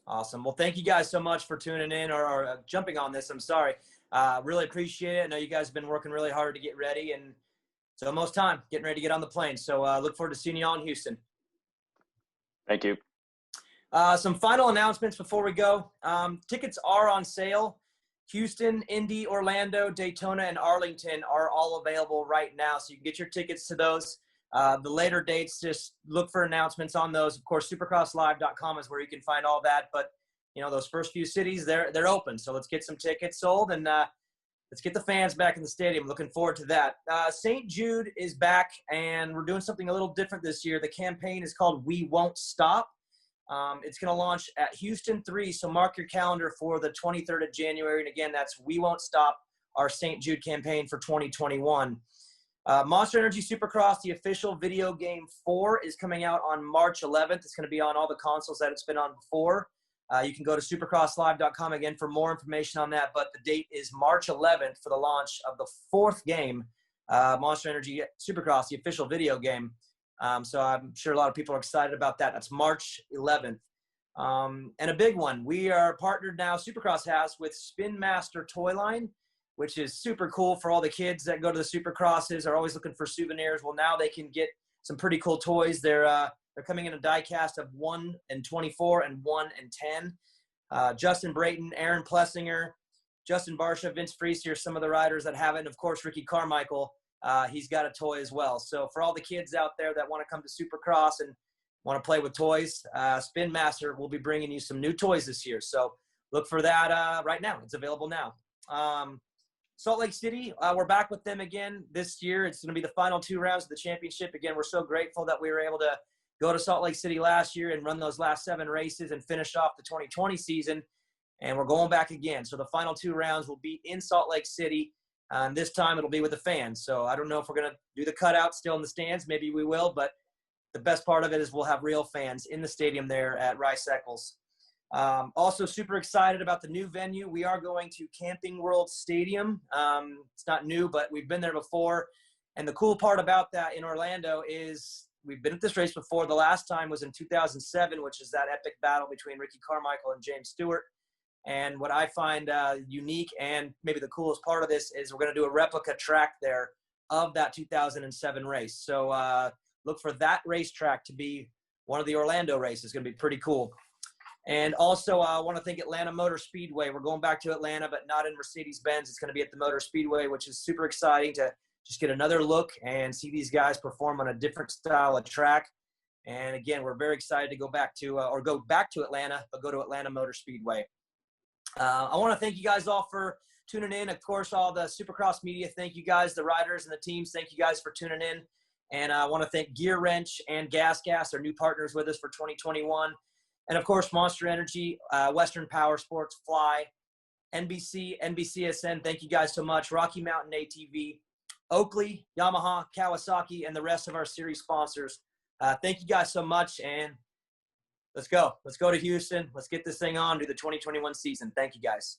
Awesome. Well, thank you guys so much for tuning in or jumping on this. I'm sorry. Really appreciate it. I know you guys have been working really hard to get ready, and it's almost time, getting ready to get on the plane. So look forward to seeing you all in Houston. Thank you. Some final announcements before we go. Tickets are on sale. Houston, Indy, Orlando, Daytona, and Arlington are all available right now. So you can get your tickets to those. The later dates, just look for announcements on those. Of course, supercrosslive.com is where you can find all that. But, you know, those first few cities, they're open. So let's get some tickets sold, and let's get the fans back in the stadium. Looking forward to that. St. Jude is back, and we're doing something a little different this year. The campaign is called We Won't Stop. It's going to launch at Houston 3, so mark your calendar for the 23rd of January. And again, that's We Won't Stop, our St. Jude campaign for 2021. Monster Energy Supercross, the official video game 4, is coming out on March 11th. It's going to be on all the consoles that it's been on before. You can go to supercrosslive.com again for more information on that, but the date is March 11th for the launch of the 4th game, Monster Energy Supercross, the official video game. So I'm sure a lot of people are excited about that. That's March 11th. And a big one, we are partnered now, Supercross has, with Spin Master Toy Line, which is super cool for all the kids that go to the Supercrosses, are always looking for souvenirs. Well, now they can get some pretty cool toys. They're coming in a die cast of 1 and 24 and 1 and 10. Justin Brayton, Aaron Plessinger, Justin Barsha, Vince Freese are some of the riders that have it. And of course, Ricky Carmichael. He's got a toy as well. So for all the kids out there that want to come to Supercross and want to play with toys, Spin Master will be bringing you some new toys this year. So look for that right now. It's available now. Salt Lake City, we're back with them again this year. It's going to be the final 2 rounds of the championship. Again, we're so grateful that we were able to go to Salt Lake City last year and run those last 7 races and finish off the 2020 season. And we're going back again. So the final 2 rounds will be in Salt Lake City. This time it'll be with the fans. So I don't know if we're going to do the cutout still in the stands. Maybe we will, but the best part of it is we'll have real fans in the stadium there at Rice-Eccles. Also super excited about the new venue. We are going to Camping World Stadium. It's not new, but we've been there before. And the cool part about that in Orlando is we've been at this race before. The last time was in 2007, which is that epic battle between Ricky Carmichael and James Stewart. And what I find unique and maybe the coolest part of this is we're going to do a replica track there of that 2007 race. So look for that racetrack to be one of the Orlando races. It's going to be pretty cool. And also I want to thank Atlanta Motor Speedway. We're going back to Atlanta, but not in Mercedes-Benz. It's going to be at the Motor Speedway, which is super exciting to just get another look and see these guys perform on a different style of track. And again, we're very excited to go back to Atlanta, but go to Atlanta Motor Speedway. I want to thank you guys all for tuning in. Of course, all the Supercross media, thank you guys, the riders and the teams, thank you guys for tuning in. And I want to thank Gear Wrench and Gas, our new partners with us for 2021. And of course, Monster Energy, Western Power Sports, Fly, NBC, NBCSN, thank you guys so much. Rocky Mountain ATV, Oakley, Yamaha, Kawasaki, and the rest of our series sponsors. Thank you guys so much, and let's go. Let's go to Houston. Let's get this thing on to the 2021 season. Thank you, guys.